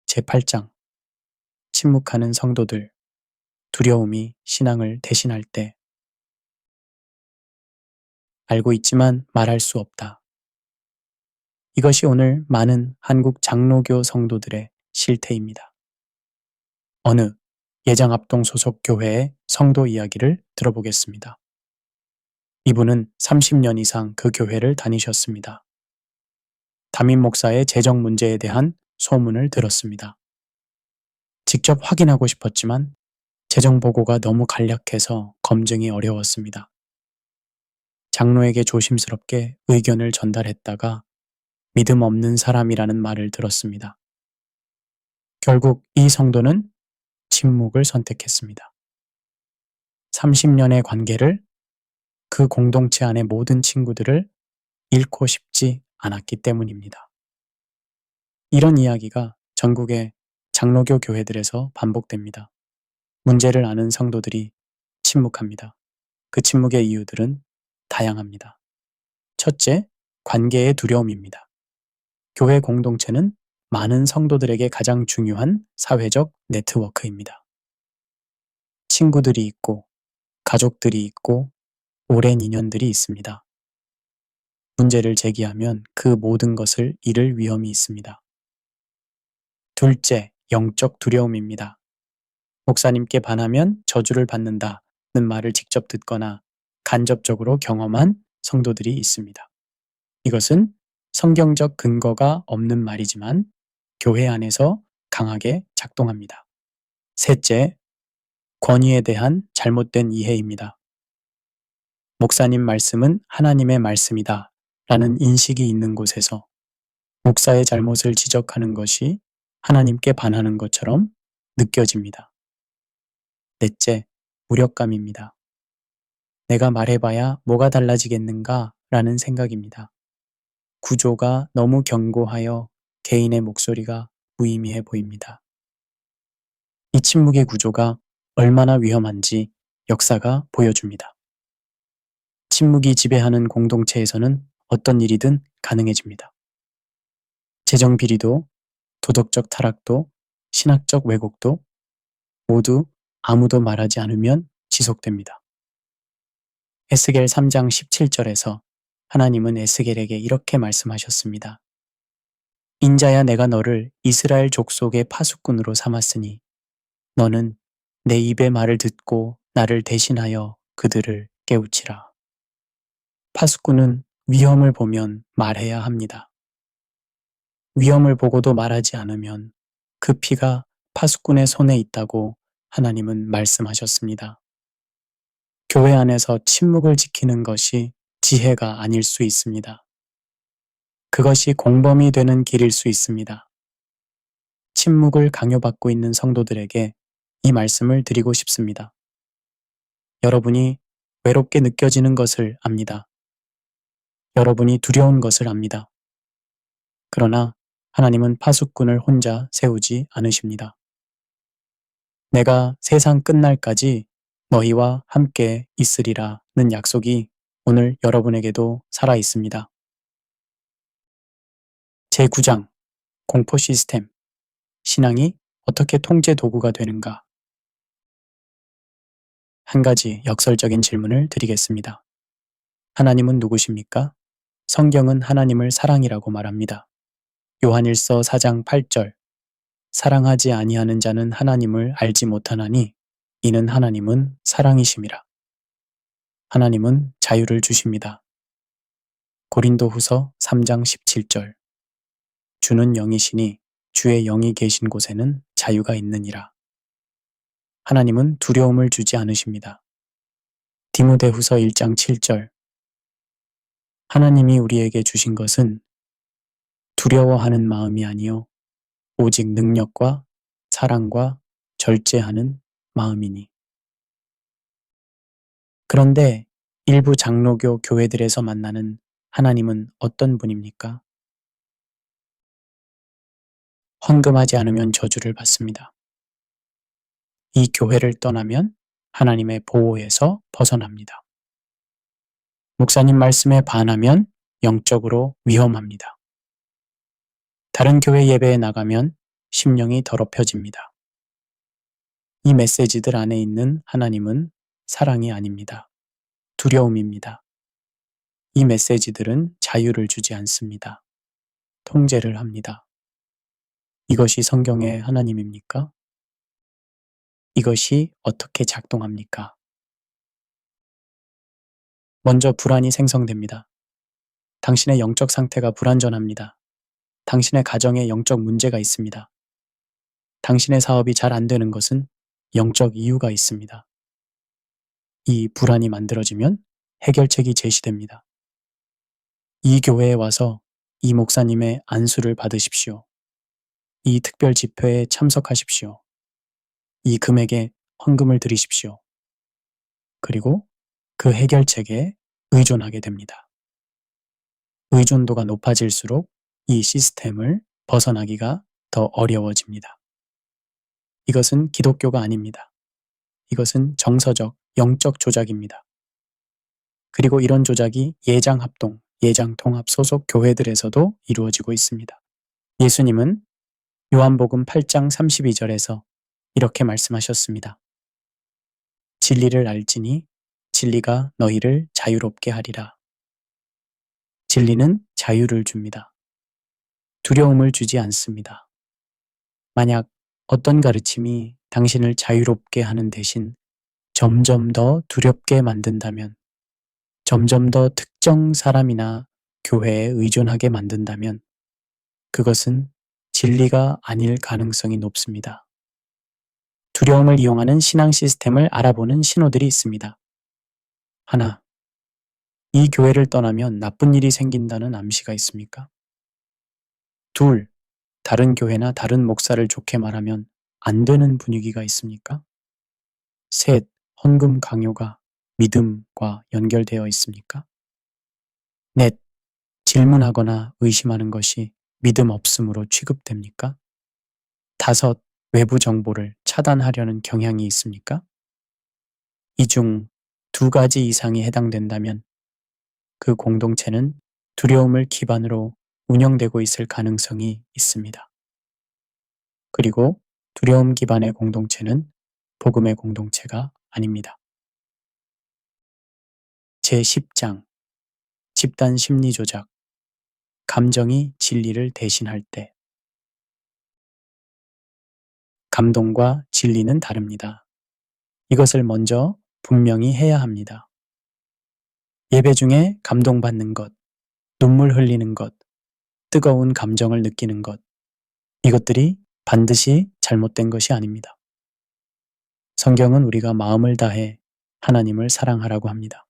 제8장 침묵하는 성도들, 두려움이 신앙을 대신할 때 알고 있지만 말할 수 없다. 이것이 오늘 많은 한국 장로교 성도들의 실태입니다. 어느 예장합동 소속 교회의 성도 이야기를 들어보겠습니다. 이분은 30년 이상 그 교회를 다니셨습니다. 담임 목사의 재정 문제에 대한 소문을 들었습니다. 직접 확인하고 싶었지만 재정 보고가 너무 간략해서 검증이 어려웠습니다. 장로에게 조심스럽게 의견을 전달했다가 믿음 없는 사람이라는 말을 들었습니다. 결국 이 성도는 침묵을 선택했습니다. 30년의 관계를 그 공동체 안의 모든 친구들을 잃고 싶지 않았기 때문입니다. 이런 이야기가 전국의 장로교 교회들에서 반복됩니다. 문제를 아는 성도들이 침묵합니다. 그 침묵의 이유들은 다양합니다. 첫째, 관계의 두려움입니다. 교회 공동체는 많은 성도들에게 가장 중요한 사회적 네트워크입니다. 친구들이 있고, 가족들이 있고, 오랜 인연들이 있습니다. 문제를 제기하면 그 모든 것을 잃을 위험이 있습니다. 둘째, 영적 두려움입니다. 목사님께 반하면 저주를 받는다는 말을 직접 듣거나 간접적으로 경험한 성도들이 있습니다. 이것은 성경적 근거가 없는 말이지만 교회 안에서 강하게 작동합니다. 셋째, 권위에 대한 잘못된 이해입니다. 목사님 말씀은 하나님의 말씀이다 라는 인식이 있는 곳에서 목사의 잘못을 지적하는 것이 하나님께 반하는 것처럼 느껴집니다. 넷째, 무력감입니다. 내가 말해봐야 뭐가 달라지겠는가 라는 생각입니다. 구조가 너무 견고하여 개인의 목소리가 무의미해 보입니다. 이 침묵의 구조가 얼마나 위험한지 역사가 보여줍니다. 침묵이 지배하는 공동체에서는 어떤 일이든 가능해집니다. 재정 비리도, 도덕적 타락도, 신학적 왜곡도 모두 아무도 말하지 않으면 지속됩니다. 에스겔 3장 17절에서 하나님은 에스겔에게 이렇게 말씀하셨습니다. 인자야 내가 너를 이스라엘 족속의 파수꾼으로 삼았으니 너는 내 입의 말을 듣고 나를 대신하여 그들을 깨우치라. 파수꾼은 위험을 보면 말해야 합니다. 위험을 보고도 말하지 않으면 그 피가 파수꾼의 손에 있다고 하나님은 말씀하셨습니다. 교회 안에서 침묵을 지키는 것이 지혜가 아닐 수 있습니다. 그것이 공범이 되는 길일 수 있습니다. 침묵을 강요받고 있는 성도들에게 이 말씀을 드리고 싶습니다. 여러분이 외롭게 느껴지는 것을 압니다. 여러분이 두려운 것을 압니다. 그러나 하나님은 파수꾼을 혼자 세우지 않으십니다. 내가 세상 끝날까지 너희와 함께 있으리라는 약속이 오늘 여러분에게도 살아 있습니다. 제9장 공포 시스템 신앙이 어떻게 통제 도구가 되는가? 한 가지 역설적인 질문을 드리겠습니다. 하나님은 누구십니까? 성경은 하나님을 사랑이라고 말합니다. 요한일서 4장 8절 사랑하지 아니하는 자는 하나님을 알지 못하나니 이는 하나님은 사랑이심이라. 하나님은 자유를 주십니다. 고린도후서 3장 17절 주는 영이시니 주의 영이 계신 곳에는 자유가 있느니라. 하나님은 두려움을 주지 않으십니다. 디모데후서 1장 7절 하나님이 우리에게 주신 것은 두려워하는 마음이 아니요 오직 능력과 사랑과 절제하는 마음이니. 그런데 일부 장로교 교회들에서 만나는 하나님은 어떤 분입니까? 헌금하지 않으면 저주를 받습니다. 이 교회를 떠나면 하나님의 보호에서 벗어납니다. 목사님 말씀에 반하면 영적으로 위험합니다. 다른 교회 예배에 나가면 심령이 더럽혀집니다. 이 메시지들 안에 있는 하나님은 사랑이 아닙니다. 두려움입니다. 이 메시지들은 자유를 주지 않습니다. 통제를 합니다. 이것이 성경의 하나님입니까? 이것이 어떻게 작동합니까? 먼저 불안이 생성됩니다. 당신의 영적 상태가 불안전합니다. 당신의 가정에 영적 문제가 있습니다. 당신의 사업이 잘 안 되는 것은 영적 이유가 있습니다. 이 불안이 만들어지면 해결책이 제시됩니다. 이 교회에 와서 이 목사님의 안수를 받으십시오. 이 특별 집회에 참석하십시오. 이 금액에 헌금을 드리십시오. 그리고 그 해결책에 의존하게 됩니다. 의존도가 높아질수록 이 시스템을 벗어나기가 더 어려워집니다. 이것은 기독교가 아닙니다. 이것은 정서적, 영적 조작입니다. 그리고 이런 조작이 예장합동, 예장통합 소속 교회들에서도 이루어지고 있습니다. 예수님은 요한복음 8장 32절에서 이렇게 말씀하셨습니다. 진리를 알지니 진리가 너희를 자유롭게 하리라. 진리는 자유를 줍니다. 두려움을 주지 않습니다. 만약 어떤 가르침이 당신을 자유롭게 하는 대신 점점 더 두렵게 만든다면, 점점 더 특정 사람이나 교회에 의존하게 만든다면 그것은 진리가 아닐 가능성이 높습니다. 두려움을 이용하는 신앙 시스템을 알아보는 신호들이 있습니다. 하나, 이 교회를 떠나면 나쁜 일이 생긴다는 암시가 있습니까? 둘, 다른 교회나 다른 목사를 좋게 말하면 안 되는 분위기가 있습니까? 셋, 헌금 강요가 믿음과 연결되어 있습니까? 넷, 질문하거나 의심하는 것이 믿음 없음으로 취급됩니까? 다섯, 외부 정보를 차단하려는 경향이 있습니까? 이 중 두 가지 이상이 해당된다면 그 공동체는 두려움을 기반으로 운영되고 있을 가능성이 있습니다. 그리고 두려움 기반의 공동체는 복음의 공동체가 아닙니다. 제10장 집단 심리 조작 감정이 진리를 대신할 때 감동과 진리는 다릅니다. 이것을 먼저 분명히 해야 합니다. 예배 중에 감동받는 것, 눈물 흘리는 것, 뜨거운 감정을 느끼는 것, 이것들이 반드시 잘못된 것이 아닙니다. 성경은 우리가 마음을 다해 하나님을 사랑하라고 합니다.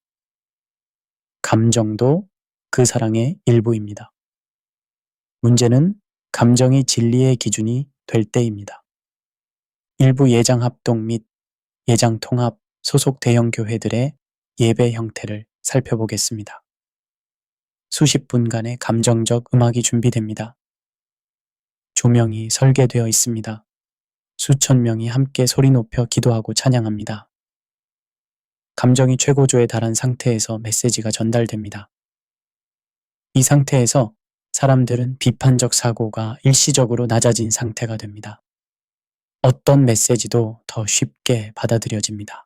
감정도 그 사랑의 일부입니다. 문제는 감정이 진리의 기준이 될 때입니다. 일부 예장합동 및 예장통합 소속 대형 교회들의 예배 형태를 살펴보겠습니다. 수십 분간의 감정적 음악이 준비됩니다. 조명이 설계되어 있습니다. 수천 명이 함께 소리 높여 기도하고 찬양합니다. 감정이 최고조에 달한 상태에서 메시지가 전달됩니다. 이 상태에서 사람들은 비판적 사고가 일시적으로 낮아진 상태가 됩니다. 어떤 메시지도 더 쉽게 받아들여집니다.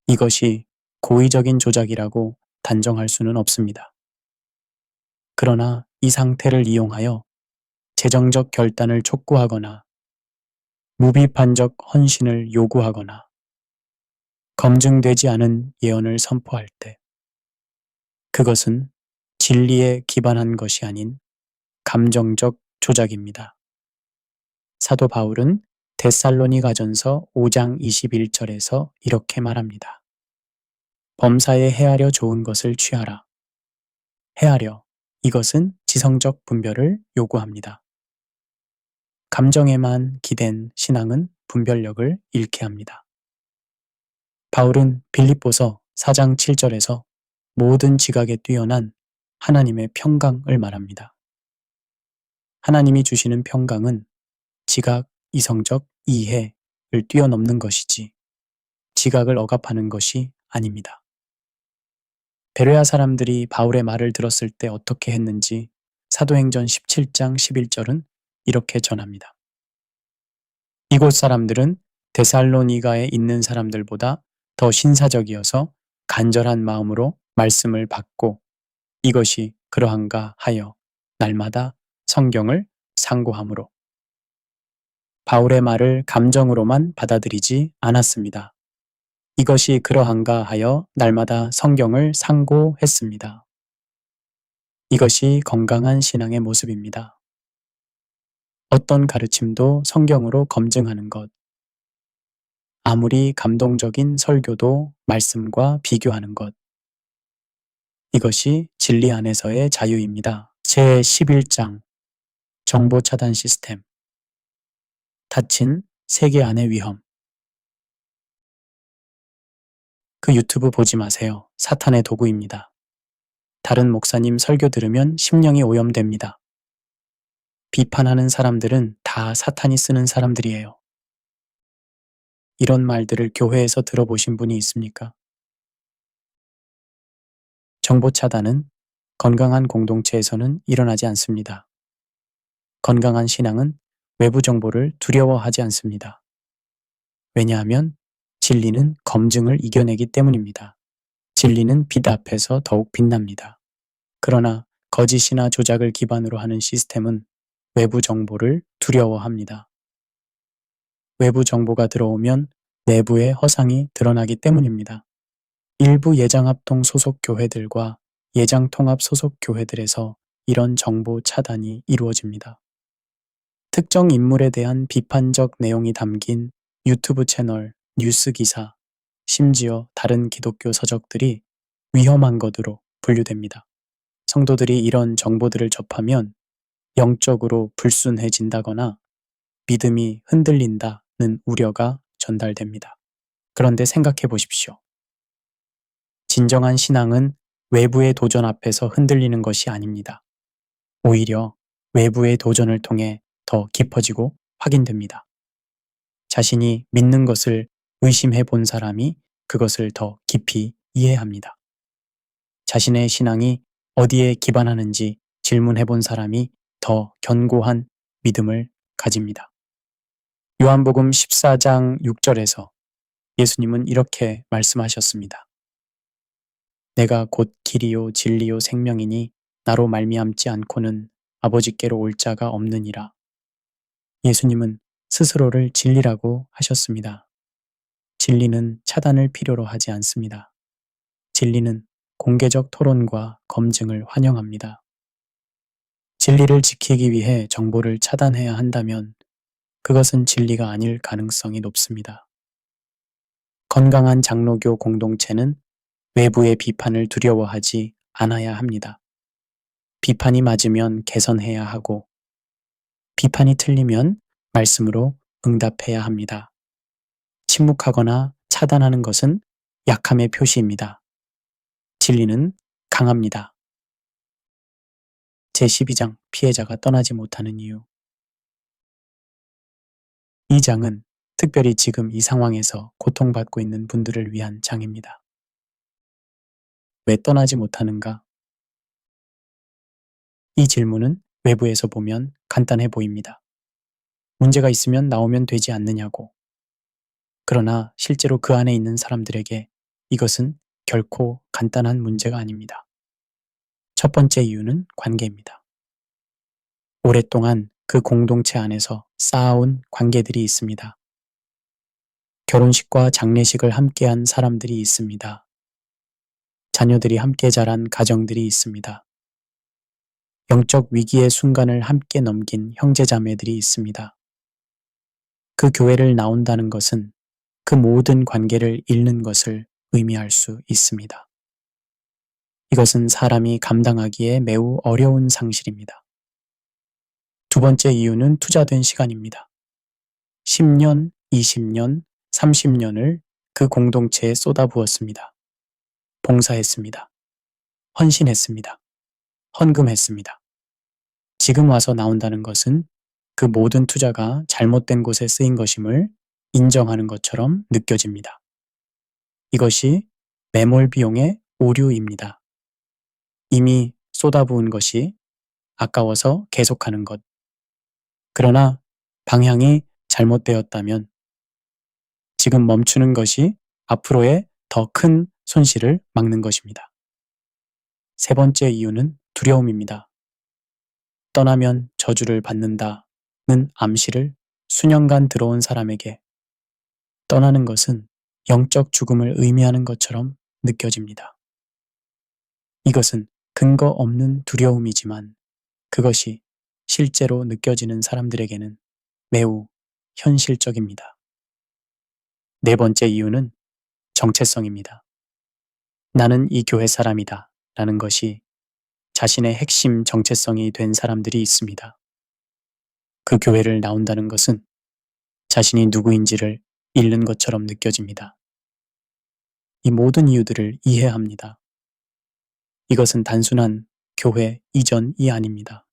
이것이 고의적인 조작이라고 단정할 수는 없습니다. 그러나 이 상태를 이용하여 재정적 결단을 촉구하거나 무비판적 헌신을 요구하거나 검증되지 않은 예언을 선포할 때 그것은 진리에 기반한 것이 아닌 감정적 조작입니다. 사도 바울은 데살로니가전서 5장 21절에서 이렇게 말합니다. 범사에 헤아려 좋은 것을 취하라. 헤아려, 이것은 지성적 분별을 요구합니다. 감정에만 기댄 신앙은 분별력을 잃게 합니다. 바울은 빌립보서 4장 7절에서 모든 지각에 뛰어난 하나님의 평강을 말합니다. 하나님이 주시는 평강은 지각, 이성적 이해를 뛰어넘는 것이지 지각을 억압하는 것이 아닙니다. 베레아 사람들이 바울의 말을 들었을 때 어떻게 했는지 사도행전 17장 11절은 이렇게 전합니다. 이곳 사람들은 데살로니가에 있는 사람들보다 더 신사적이어서 간절한 마음으로 말씀을 받고 이것이 그러한가 하여 날마다 성경을 상고하므로 바울의 말을 감정으로만 받아들이지 않았습니다. 이것이 그러한가 하여 날마다 성경을 상고했습니다. 이것이 건강한 신앙의 모습입니다. 어떤 가르침도 성경으로 검증하는 것, 아무리 감동적인 설교도 말씀과 비교하는 것, 이것이 진리 안에서의 자유입니다. 제11장 정보 차단 시스템 닫힌 세계 안의 위험 그 유튜브 보지 마세요. 사탄의 도구입니다. 다른 목사님 설교 들으면 심령이 오염됩니다. 비판하는 사람들은 다 사탄이 쓰는 사람들이에요. 이런 말들을 교회에서 들어보신 분이 있습니까? 정보 차단은 건강한 공동체에서는 일어나지 않습니다. 건강한 신앙은 외부 정보를 두려워하지 않습니다. 왜냐하면 진리는 검증을 이겨내기 때문입니다. 진리는 빛 앞에서 더욱 빛납니다. 그러나 거짓이나 조작을 기반으로 하는 시스템은 외부 정보를 두려워합니다. 외부 정보가 들어오면 내부의 허상이 드러나기 때문입니다. 일부 예장합동 소속 교회들과 예장통합 소속 교회들에서 이런 정보 차단이 이루어집니다. 특정 인물에 대한 비판적 내용이 담긴 유튜브 채널, 뉴스 기사, 심지어 다른 기독교 서적들이 위험한 것으로 분류됩니다. 성도들이 이런 정보들을 접하면 영적으로 불순해진다거나 믿음이 흔들린다는 우려가 전달됩니다. 그런데 생각해 보십시오. 진정한 신앙은 외부의 도전 앞에서 흔들리는 것이 아닙니다. 오히려 외부의 도전을 통해 더 깊어지고 확인됩니다. 자신이 믿는 것을 의심해 본 사람이 그것을 더 깊이 이해합니다. 자신의 신앙이 어디에 기반하는지 질문해 본 사람이 더 견고한 믿음을 가집니다. 요한복음 14장 6절에서 예수님은 이렇게 말씀하셨습니다. 내가 곧 길이요 진리요 생명이니 나로 말미암지 않고는 아버지께로 올 자가 없느니라. 예수님은 스스로를 진리라고 하셨습니다. 진리는 차단을 필요로 하지 않습니다. 진리는 공개적 토론과 검증을 환영합니다. 진리를 지키기 위해 정보를 차단해야 한다면 그것은 진리가 아닐 가능성이 높습니다. 건강한 장로교 공동체는 외부의 비판을 두려워하지 않아야 합니다. 비판이 맞으면 개선해야 하고 비판이 틀리면 말씀으로 응답해야 합니다. 침묵하거나 차단하는 것은 약함의 표시입니다. 진리는 강합니다. 제12장 피해자가 떠나지 못하는 이유 이 장은 특별히 지금 이 상황에서 고통받고 있는 분들을 위한 장입니다. 왜 떠나지 못하는가? 이 질문은 외부에서 보면 간단해 보입니다. 문제가 있으면 나오면 되지 않느냐고. 그러나 실제로 그 안에 있는 사람들에게 이것은 결코 간단한 문제가 아닙니다. 첫 번째 이유는 관계입니다. 오랫동안 그 공동체 안에서 쌓아온 관계들이 있습니다. 결혼식과 장례식을 함께한 사람들이 있습니다. 자녀들이 함께 자란 가정들이 있습니다. 영적 위기의 순간을 함께 넘긴 형제자매들이 있습니다. 그 교회를 나온다는 것은 그 모든 관계를 잃는 것을 의미할 수 있습니다. 이것은 사람이 감당하기에 매우 어려운 상실입니다. 두 번째 이유는 투자된 시간입니다. 10년, 20년, 30년을 그 공동체에 쏟아부었습니다. 봉사했습니다. 헌신했습니다. 헌금했습니다. 지금 와서 나온다는 것은 그 모든 투자가 잘못된 곳에 쓰인 것임을 인정하는 것처럼 느껴집니다. 이것이 매몰 비용의 오류입니다. 이미 쏟아부은 것이 아까워서 계속하는 것. 그러나 방향이 잘못되었다면 지금 멈추는 것이 앞으로의 더 큰 손실을 막는 것입니다. 세 번째 이유는 두려움입니다. 떠나면 저주를 받는다는 암시를 수년간 들어온 사람에게 떠나는 것은 영적 죽음을 의미하는 것처럼 느껴집니다. 이것은 근거 없는 두려움이지만 그것이 실제로 느껴지는 사람들에게는 매우 현실적입니다. 네 번째 이유는 정체성입니다. 나는 이 교회 사람이다 라는 것이 자신의 핵심 정체성이 된 사람들이 있습니다. 그 교회를 나온다는 것은 자신이 누구인지를 잃는 것처럼 느껴집니다. 이 모든 이유들을 이해합니다. 이것은 단순한 교회 이전이 아닙니다.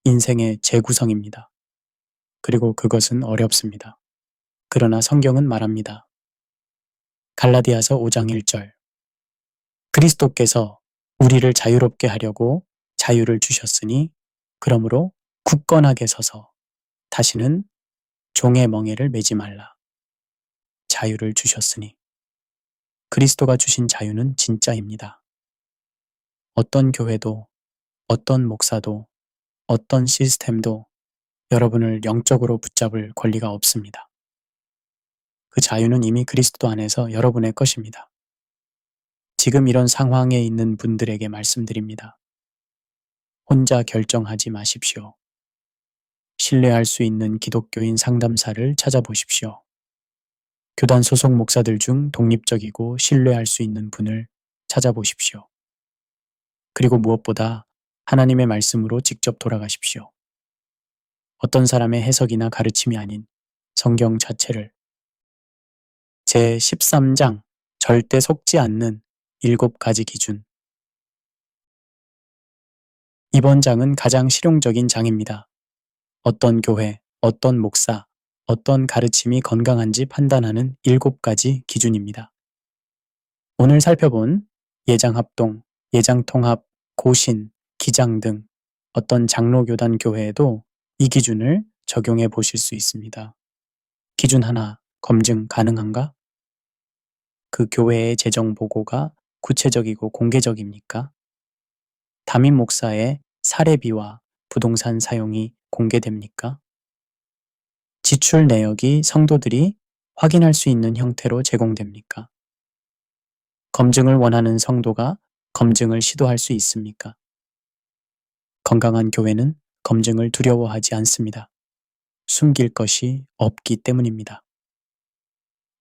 인생의 재구성입니다. 그리고 그것은 어렵습니다. 그러나 성경은 말합니다. 갈라디아서 5장 1절. 그리스도께서 우리를 자유롭게 하려고 자유를 주셨으니 그러므로 굳건하게 서서 다시는 종의 멍에를 매지 말라. 자유를 주셨으니 그리스도가 주신 자유는 진짜입니다. 어떤 교회도 어떤 목사도 어떤 시스템도 여러분을 영적으로 붙잡을 권리가 없습니다. 그 자유는 이미 그리스도 안에서 여러분의 것입니다. 지금 이런 상황에 있는 분들에게 말씀드립니다. 혼자 결정하지 마십시오. 신뢰할 수 있는 기독교인 상담사를 찾아보십시오. 교단 소속 목사들 중 독립적이고 신뢰할 수 있는 분을 찾아보십시오. 그리고 무엇보다 하나님의 말씀으로 직접 돌아가십시오. 어떤 사람의 해석이나 가르침이 아닌 성경 자체를 제 13장 절대 속지 않는 7가지 기준. 이번 장은 가장 실용적인 장입니다. 어떤 교회, 어떤 목사, 어떤 가르침이 건강한지 판단하는 7가지 기준입니다. 오늘 살펴본 예장합동, 예장통합, 고신, 기장 등 어떤 장로교단 교회에도 이 기준을 적용해 보실 수 있습니다. 기준 하나, 검증 가능한가? 그 교회의 재정 보고가 구체적이고 공개적입니까? 담임 목사의 사례비와 부동산 사용이 공개됩니까? 지출 내역이 성도들이 확인할 수 있는 형태로 제공됩니까? 검증을 원하는 성도가 검증을 시도할 수 있습니까? 건강한 교회는 검증을 두려워하지 않습니다. 숨길 것이 없기 때문입니다.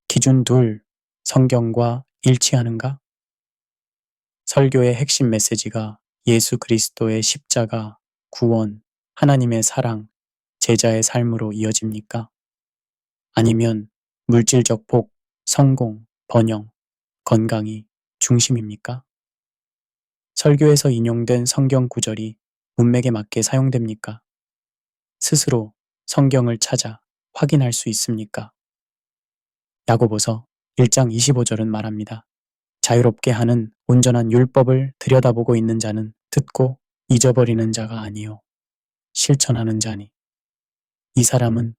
기준 둘, 성경과 일치하는가? 설교의 핵심 메시지가 예수 그리스도의 십자가, 구원, 하나님의 사랑, 제자의 삶으로 이어집니까? 아니면 물질적 복, 성공, 번영, 건강이 중심입니까? 설교에서 인용된 성경 구절이 문맥에 맞게 사용됩니까? 스스로 성경을 찾아 확인할 수 있습니까? 야고보서 1장 25절은 말합니다. 자유롭게 하는 온전한 율법을 들여다보고 있는 자는 듣고 잊어버리는 자가 아니요 실천하는 자니 이 사람은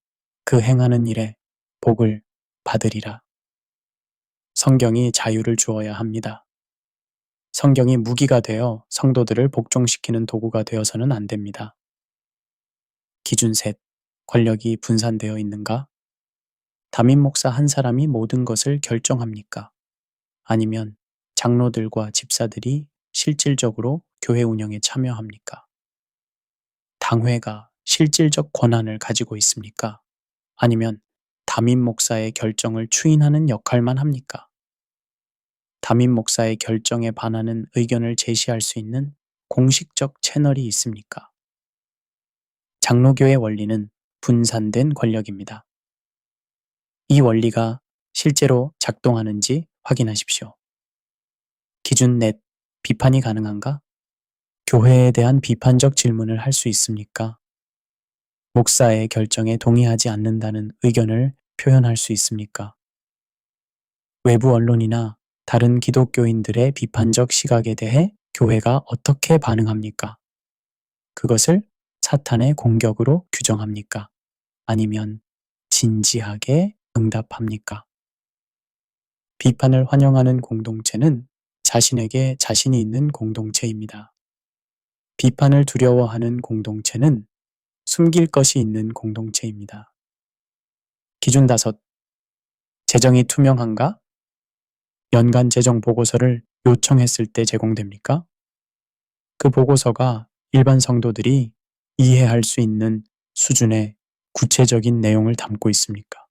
그 행하는 일에 복을 받으리라. 성경이 자유를 주어야 합니다. 성경이 무기가 되어 성도들을 복종시키는 도구가 되어서는 안 됩니다. 기준 셋, 권력이 분산되어 있는가? 담임 목사 한 사람이 모든 것을 결정합니까? 아니면 장로들과 집사들이 실질적으로 교회 운영에 참여합니까? 당회가 실질적 권한을 가지고 있습니까? 아니면 담임 목사의 결정을 추인하는 역할만 합니까? 담임 목사의 결정에 반하는 의견을 제시할 수 있는 공식적 채널이 있습니까? 장로교의 원리는 분산된 권력입니다. 이 원리가 실제로 작동하는지 확인하십시오. 기준 넷, 비판이 가능한가? 교회에 대한 비판적 질문을 할 수 있습니까? 목사의 결정에 동의하지 않는다는 의견을 표현할 수 있습니까? 외부 언론이나 다른 기독교인들의 비판적 시각에 대해 교회가 어떻게 반응합니까? 그것을 사탄의 공격으로 규정합니까? 아니면 진지하게 응답합니까? 비판을 환영하는 공동체는 자신에게 자신이 있는 공동체입니다. 비판을 두려워하는 공동체는 숨길 것이 있는 공동체입니다. 기준 다섯, 재정이 투명한가? 연간 재정 보고서를 요청했을 때 제공됩니까? 그 보고서가 일반 성도들이 이해할 수 있는 수준의 구체적인 내용을 담고 있습니까?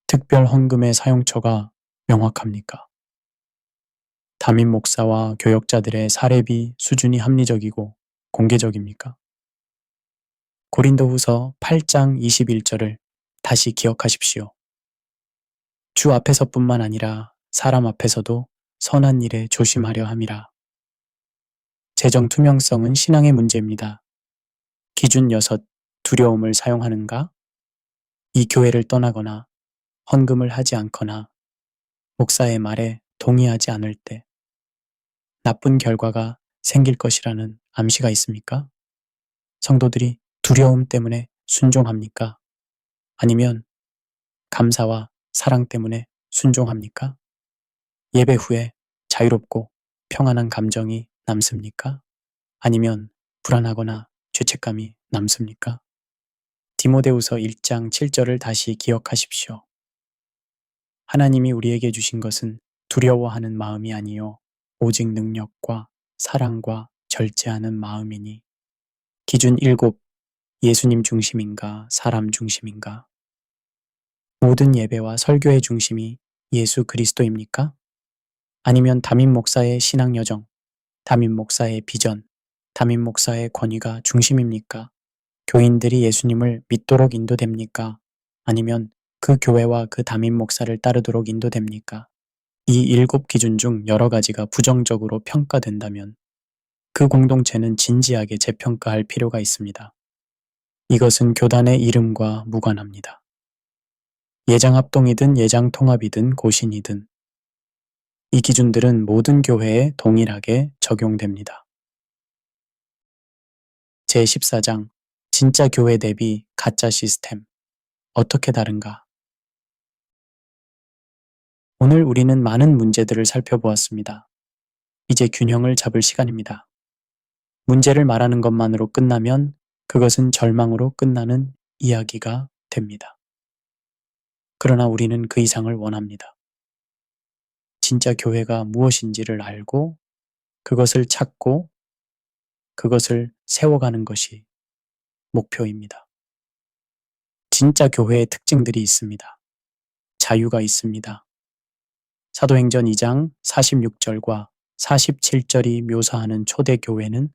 특별 헌금의 사용처가 명확합니까? 담임 목사와 교역자들의 사례비 수준이 합리적이고 공개적입니까? 고린도후서 8장 21절을 다시 기억하십시오. 주 앞에서뿐만 아니라 사람 앞에서도 선한 일에 조심하려 함이라. 재정 투명성은 신앙의 문제입니다. 기준 6, 두려움을 사용하는가? 이 교회를 떠나거나 헌금을 하지 않거나 목사의 말에 동의하지 않을 때 나쁜 결과가 생길 것이라는 암시가 있습니까? 성도들이 두려움 때문에 순종합니까? 아니면 감사와 사랑 때문에 순종합니까? 예배 후에 자유롭고 평안한 감정이 남습니까? 아니면 불안하거나 죄책감이 남습니까? 디모데후서 1장 7절을 다시 기억하십시오. 하나님이 우리에게 주신 것은 두려워하는 마음이 아니요 오직 능력과 사랑과 절제하는 마음이니. 기준 7, 예수님 중심인가 사람 중심인가? 모든 예배와 설교의 중심이 예수 그리스도입니까? 아니면 담임 목사의 신앙 여정, 담임 목사의 비전, 담임 목사의 권위가 중심입니까? 교인들이 예수님을 믿도록 인도됩니까? 아니면 그 교회와 그 담임 목사를 따르도록 인도됩니까? 이 7 기준 중 여러 가지가 부정적으로 평가된다면 그 공동체는 진지하게 재평가할 필요가 있습니다. 이것은 교단의 이름과 무관합니다. 예장합동이든 예장통합이든 고신이든 이 기준들은 모든 교회에 동일하게 적용됩니다. 제14장 진짜 교회 대비 가짜 시스템 어떻게 다른가? 오늘 우리는 많은 문제들을 살펴보았습니다. 이제 균형을 잡을 시간입니다. 문제를 말하는 것만으로 끝나면 그것은 절망으로 끝나는 이야기가 됩니다. 그러나 우리는 그 이상을 원합니다. 진짜 교회가 무엇인지를 알고 그것을 찾고 그것을 세워가는 것이 목표입니다. 진짜 교회의 특징들이 있습니다. 자유가 있습니다. 사도행전 2장 46절과 47절이 묘사하는 초대교회는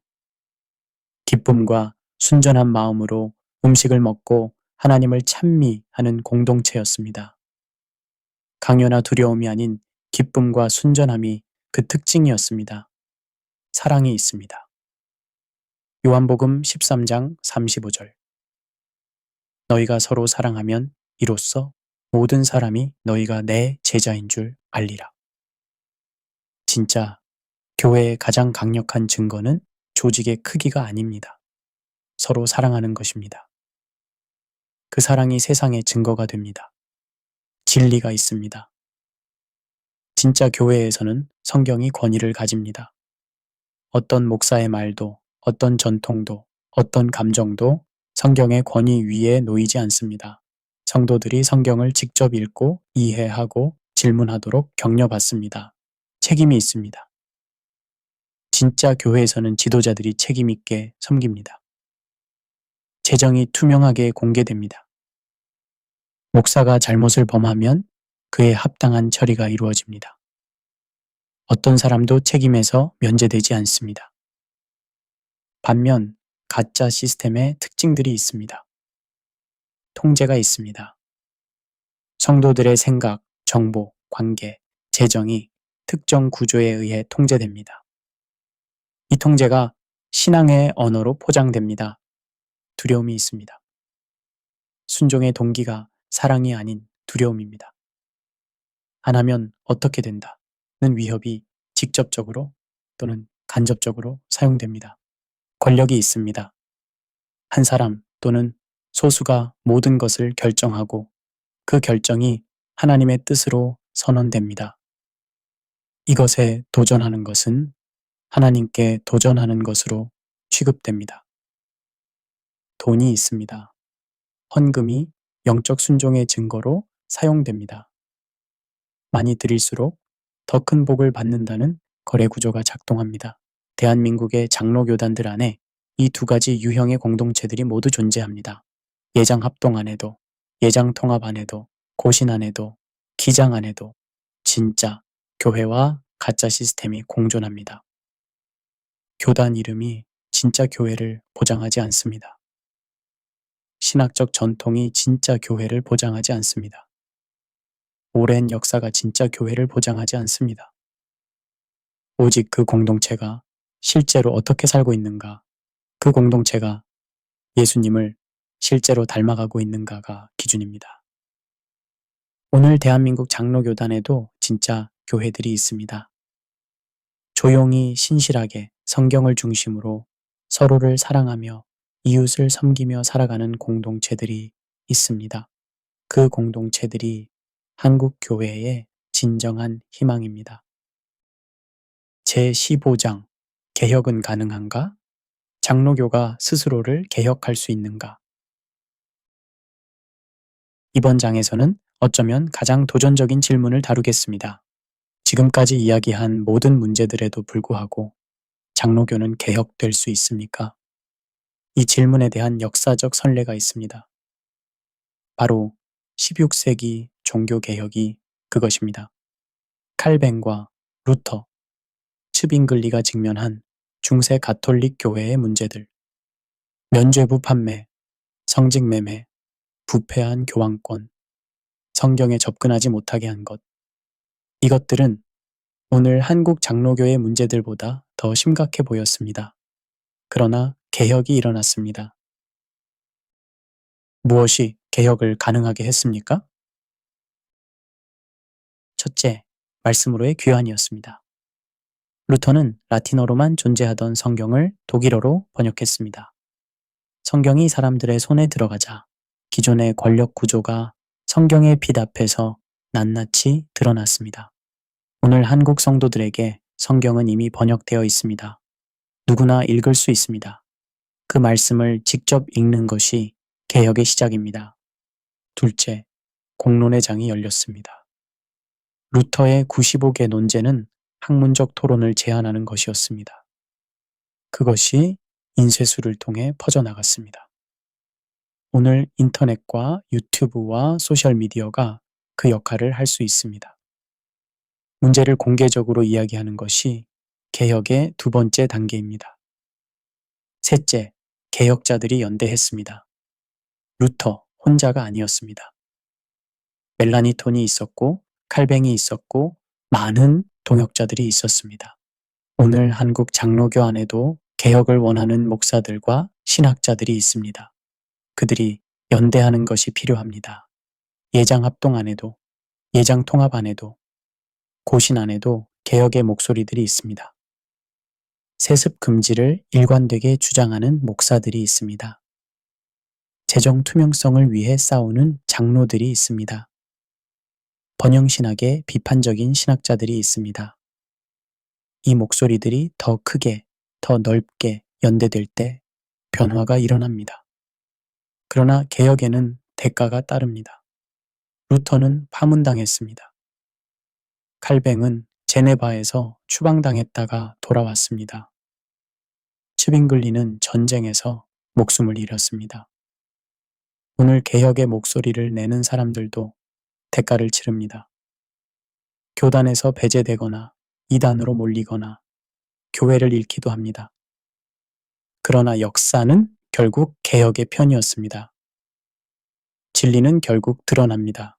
기쁨과 순전한 마음으로 음식을 먹고 하나님을 찬미하는 공동체였습니다. 강요나 두려움이 아닌 기쁨과 순전함이 그 특징이었습니다. 사랑이 있습니다. 요한복음 13장 35절 너희가 서로 사랑하면 이로써 모든 사람이 너희가 내 제자인 줄 알리라. 진짜 교회의 가장 강력한 증거는 조직의 크기가 아닙니다. 서로 사랑하는 것입니다. 그 사랑이 세상의 증거가 됩니다. 진리가 있습니다. 진짜 교회에서는 성경이 권위를 가집니다. 어떤 목사의 말도, 어떤 전통도, 어떤 감정도 성경의 권위 위에 놓이지 않습니다. 성도들이 성경을 직접 읽고 이해하고 질문하도록 격려받습니다. 책임이 있습니다. 진짜 교회에서는 지도자들이 책임 있게 섬깁니다. 재정이 투명하게 공개됩니다. 목사가 잘못을 범하면 그에 합당한 처리가 이루어집니다. 어떤 사람도 책임에서 면제되지 않습니다. 반면 가짜 시스템의 특징들이 있습니다. 통제가 있습니다. 성도들의 생각, 정보, 관계, 재정이 특정 구조에 의해 통제됩니다. 이 통제가 신앙의 언어로 포장됩니다. 두려움이 있습니다. 순종의 동기가 사랑이 아닌 두려움입니다. 안 하면 어떻게 된다는 위협이 직접적으로 또는 간접적으로 사용됩니다. 권력이 있습니다. 한 사람 또는 소수가 모든 것을 결정하고 그 결정이 하나님의 뜻으로 선언됩니다. 이것에 도전하는 것은 하나님께 도전하는 것으로 취급됩니다. 돈이 있습니다. 헌금이 영적 순종의 증거로 사용됩니다. 많이 드릴수록 더 큰 복을 받는다는 거래 구조가 작동합니다. 대한민국의 장로교단들 안에 이 두 가지 유형의 공동체들이 모두 존재합니다. 예장 합동 안에도, 예장 통합 안에도, 고신 안에도, 기장 안에도 진짜 교회와 가짜 시스템이 공존합니다. 교단 이름이 진짜 교회를 보장하지 않습니다. 신학적 전통이 진짜 교회를 보장하지 않습니다. 오랜 역사가 진짜 교회를 보장하지 않습니다. 오직 그 공동체가 실제로 어떻게 살고 있는가, 그 공동체가 예수님을 실제로 닮아가고 있는가가 기준입니다. 오늘 대한민국 장로교단에도 진짜 교회들이 있습니다. 조용히 신실하게 성경을 중심으로 서로를 사랑하며 이웃을 섬기며 살아가는 공동체들이 있습니다. 그 공동체들이 한국 교회의 진정한 희망입니다. 제15장 개혁은 가능한가? 장로교가 스스로를 개혁할 수 있는가? 이번 장에서는 어쩌면 가장 도전적인 질문을 다루겠습니다. 지금까지 이야기한 모든 문제들에도 불구하고 장로교는 개혁될 수 있습니까? 이 질문에 대한 역사적 선례가 있습니다. 바로 16세기 종교개혁이 그것입니다. 칼뱅과 루터, 츠빙글리가 직면한 중세 가톨릭 교회의 문제들, 면죄부 판매, 성직 매매, 부패한 교황권, 성경에 접근하지 못하게 한 것, 이것들은 오늘 한국 장로교의 문제들보다 더 심각해 보였습니다. 그러나 개혁이 일어났습니다. 무엇이 개혁을 가능하게 했습니까? 첫째, 말씀으로의 귀환이었습니다. 루터는 라틴어로만 존재하던 성경을 독일어로 번역했습니다. 성경이 사람들의 손에 들어가자 기존의 권력 구조가 성경의 빛 앞에서 낱낱이 드러났습니다. 오늘 한국 성도들에게 성경은 이미 번역되어 있습니다. 누구나 읽을 수 있습니다. 그 말씀을 직접 읽는 것이 개혁의 시작입니다. 둘째, 공론의 장이 열렸습니다. 루터의 95개 논제는 학문적 토론을 제한하는 것이었습니다. 그것이 인쇄술을 통해 퍼져나갔습니다. 오늘 인터넷과 유튜브와 소셜미디어가 그 역할을 할 수 있습니다. 문제를 공개적으로 이야기하는 것이 개혁의 두 번째 단계입니다. 셋째, 개혁자들이 연대했습니다. 루터 혼자가 아니었습니다. 멜라니톤이 있었고 칼뱅이 있었고 많은 동역자들이 있었습니다. 오늘 한국 장로교 안에도 개혁을 원하는 목사들과 신학자들이 있습니다. 그들이 연대하는 것이 필요합니다. 예장 합동 안에도, 예장 통합 안에도, 고신 안에도 개혁의 목소리들이 있습니다. 세습 금지를 일관되게 주장하는 목사들이 있습니다. 재정 투명성을 위해 싸우는 장로들이 있습니다. 번영신학의 비판적인 신학자들이 있습니다. 이 목소리들이 더 크게, 더 넓게 연대될 때 변화가 일어납니다. 그러나 개혁에는 대가가 따릅니다. 루터는 파문당했습니다. 칼뱅은 제네바에서 추방당했다가 돌아왔습니다. 츠빙글리는 전쟁에서 목숨을 잃었습니다. 오늘 개혁의 목소리를 내는 사람들도 대가를 치릅니다. 교단에서 배제되거나 이단으로 몰리거나 교회를 잃기도 합니다. 그러나 역사는 결국 개혁의 편이었습니다. 진리는 결국 드러납니다.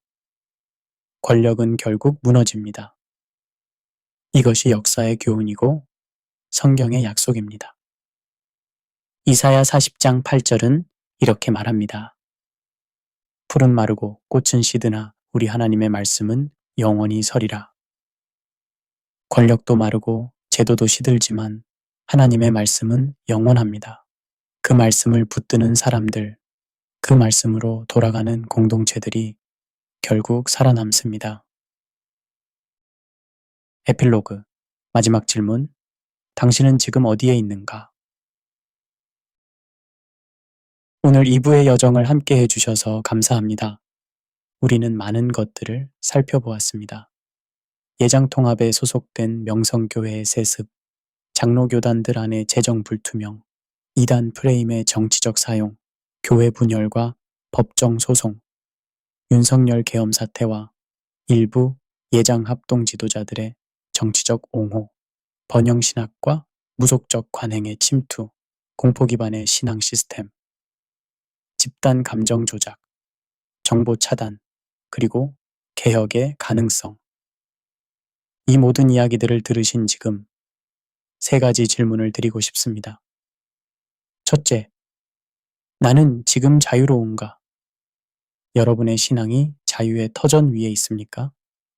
권력은 결국 무너집니다. 이것이 역사의 교훈이고 성경의 약속입니다. 이사야 40장 8절은 이렇게 말합니다. 풀은 마르고 꽃은 시드나 우리 하나님의 말씀은 영원히 서리라. 권력도 마르고 제도도 시들지만 하나님의 말씀은 영원합니다. 그 말씀을 붙드는 사람들, 그 말씀으로 돌아가는 공동체들이 결국 살아남습니다. 에필로그, 마지막 질문. 당신은 지금 어디에 있는가? 오늘 2부의 여정을 함께 해주셔서 감사합니다. 우리는 많은 것들을 살펴보았습니다. 예장통합에 소속된 명성교회의 세습, 장로교단들 안의 재정 불투명, 이단 프레임의 정치적 사용, 교회 분열과 법정 소송, 윤석열 계엄 사태와 일부 예장 합동 지도자들의 정치적 옹호, 번영신학과 무속적 관행의 침투, 공포 기반의 신앙 시스템, 집단 감정 조작, 정보 차단, 그리고 개혁의 가능성. 이 모든 이야기들을 들으신 지금 3가지 질문을 드리고 싶습니다. 첫째, 나는 지금 자유로운가? 여러분의 신앙이 자유의 터전 위에 있습니까?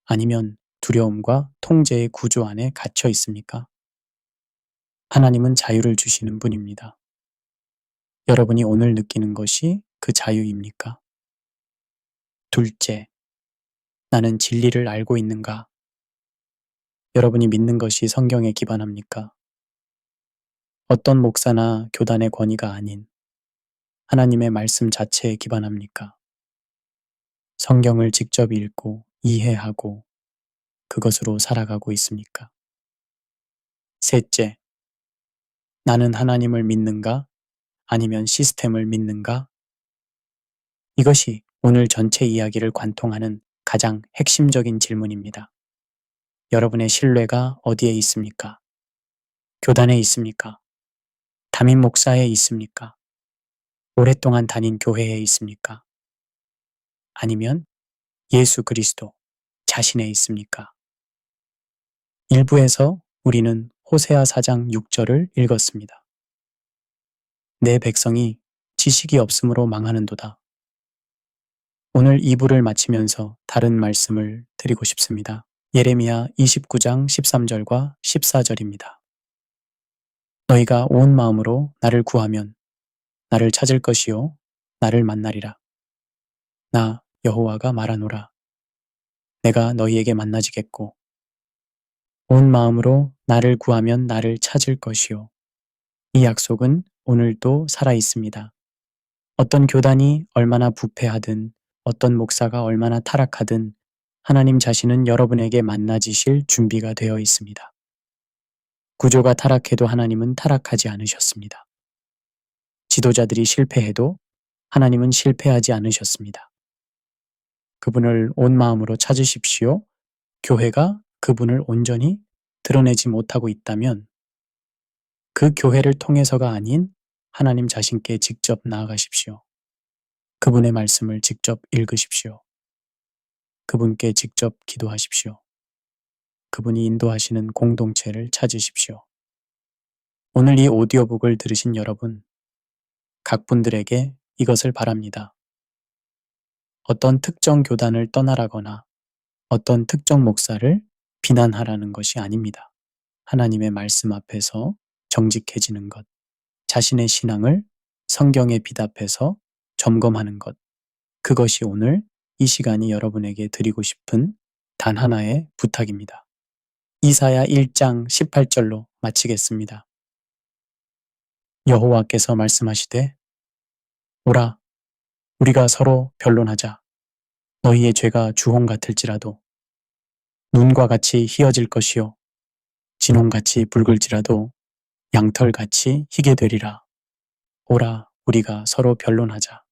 아니면 두려움과 통제의 구조 안에 갇혀 있습니까? 하나님은 자유를 주시는 분입니다. 여러분이 오늘 느끼는 것이 그 자유입니까? 둘째, 나는 진리를 알고 있는가? 여러분이 믿는 것이 성경에 기반합니까? 어떤 목사나 교단의 권위가 아닌 하나님의 말씀 자체에 기반합니까? 성경을 직접 읽고 이해하고 그것으로 살아가고 있습니까? 셋째, 나는 하나님을 믿는가? 아니면 시스템을 믿는가? 이것이 오늘 전체 이야기를 관통하는 가장 핵심적인 질문입니다. 여러분의 신뢰가 어디에 있습니까? 교단에 있습니까? 담임 목사에 있습니까? 오랫동안 다닌 교회에 있습니까? 아니면 예수 그리스도 자신에 있습니까? 1부에서 우리는 호세아 4장 6절을 읽었습니다. 내 백성이 지식이 없으므로 망하는도다. 오늘 2부를 마치면서 다른 말씀을 드리고 싶습니다. 예레미야 29장 13절과 14절입니다. 너희가 온 마음으로 나를 구하면 나를 찾을 것이요 나를 만나리라. 나 여호와가 말하노라. 내가 너희에게 만나지겠고 온 마음으로 나를 구하면 나를 찾을 것이요. 이 약속은 오늘도 살아 있습니다. 어떤 교단이 얼마나 부패하든 어떤 목사가 얼마나 타락하든 하나님 자신은 여러분에게 만나지실 준비가 되어 있습니다. 구조가 타락해도 하나님은 타락하지 않으셨습니다. 지도자들이 실패해도 하나님은 실패하지 않으셨습니다. 그분을 온 마음으로 찾으십시오. 교회가 그분을 온전히 드러내지 못하고 있다면 그 교회를 통해서가 아닌 하나님 자신께 직접 나아가십시오. 그분의 말씀을 직접 읽으십시오. 그분께 직접 기도하십시오. 그분이 인도하시는 공동체를 찾으십시오. 오늘 이 오디오북을 들으신 여러분, 각 분들에게 이것을 바랍니다. 어떤 특정 교단을 떠나라거나 어떤 특정 목사를 비난하라는 것이 아닙니다. 하나님의 말씀 앞에서 정직해지는 것, 자신의 신앙을 성경에 빛 앞에서 점검하는 것. 그것이 오늘 이 시간이 여러분에게 드리고 싶은 단 하나의 부탁입니다. 이사야 1장 18절로 마치겠습니다. 여호와께서 말씀하시되 오라 우리가 서로 변론하자. 너희의 죄가 주홍 같을지라도 눈과 같이 희어질 것이요 진홍같이 붉을지라도 양털같이 희게 되리라. 오라 우리가 서로 변론하자.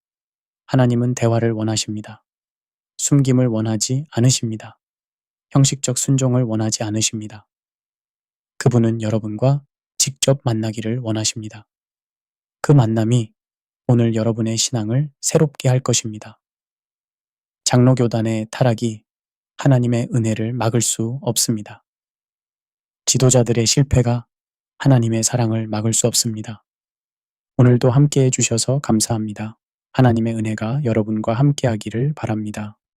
하나님은 대화를 원하십니다. 숨김을 원하지 않으십니다. 형식적 순종을 원하지 않으십니다. 그분은 여러분과 직접 만나기를 원하십니다. 그 만남이 오늘 여러분의 신앙을 새롭게 할 것입니다. 장로교단의 타락이 하나님의 은혜를 막을 수 없습니다. 지도자들의 실패가 하나님의 사랑을 막을 수 없습니다. 오늘도 함께 해주셔서 감사합니다. 하나님의 은혜가 여러분과 함께하기를 바랍니다.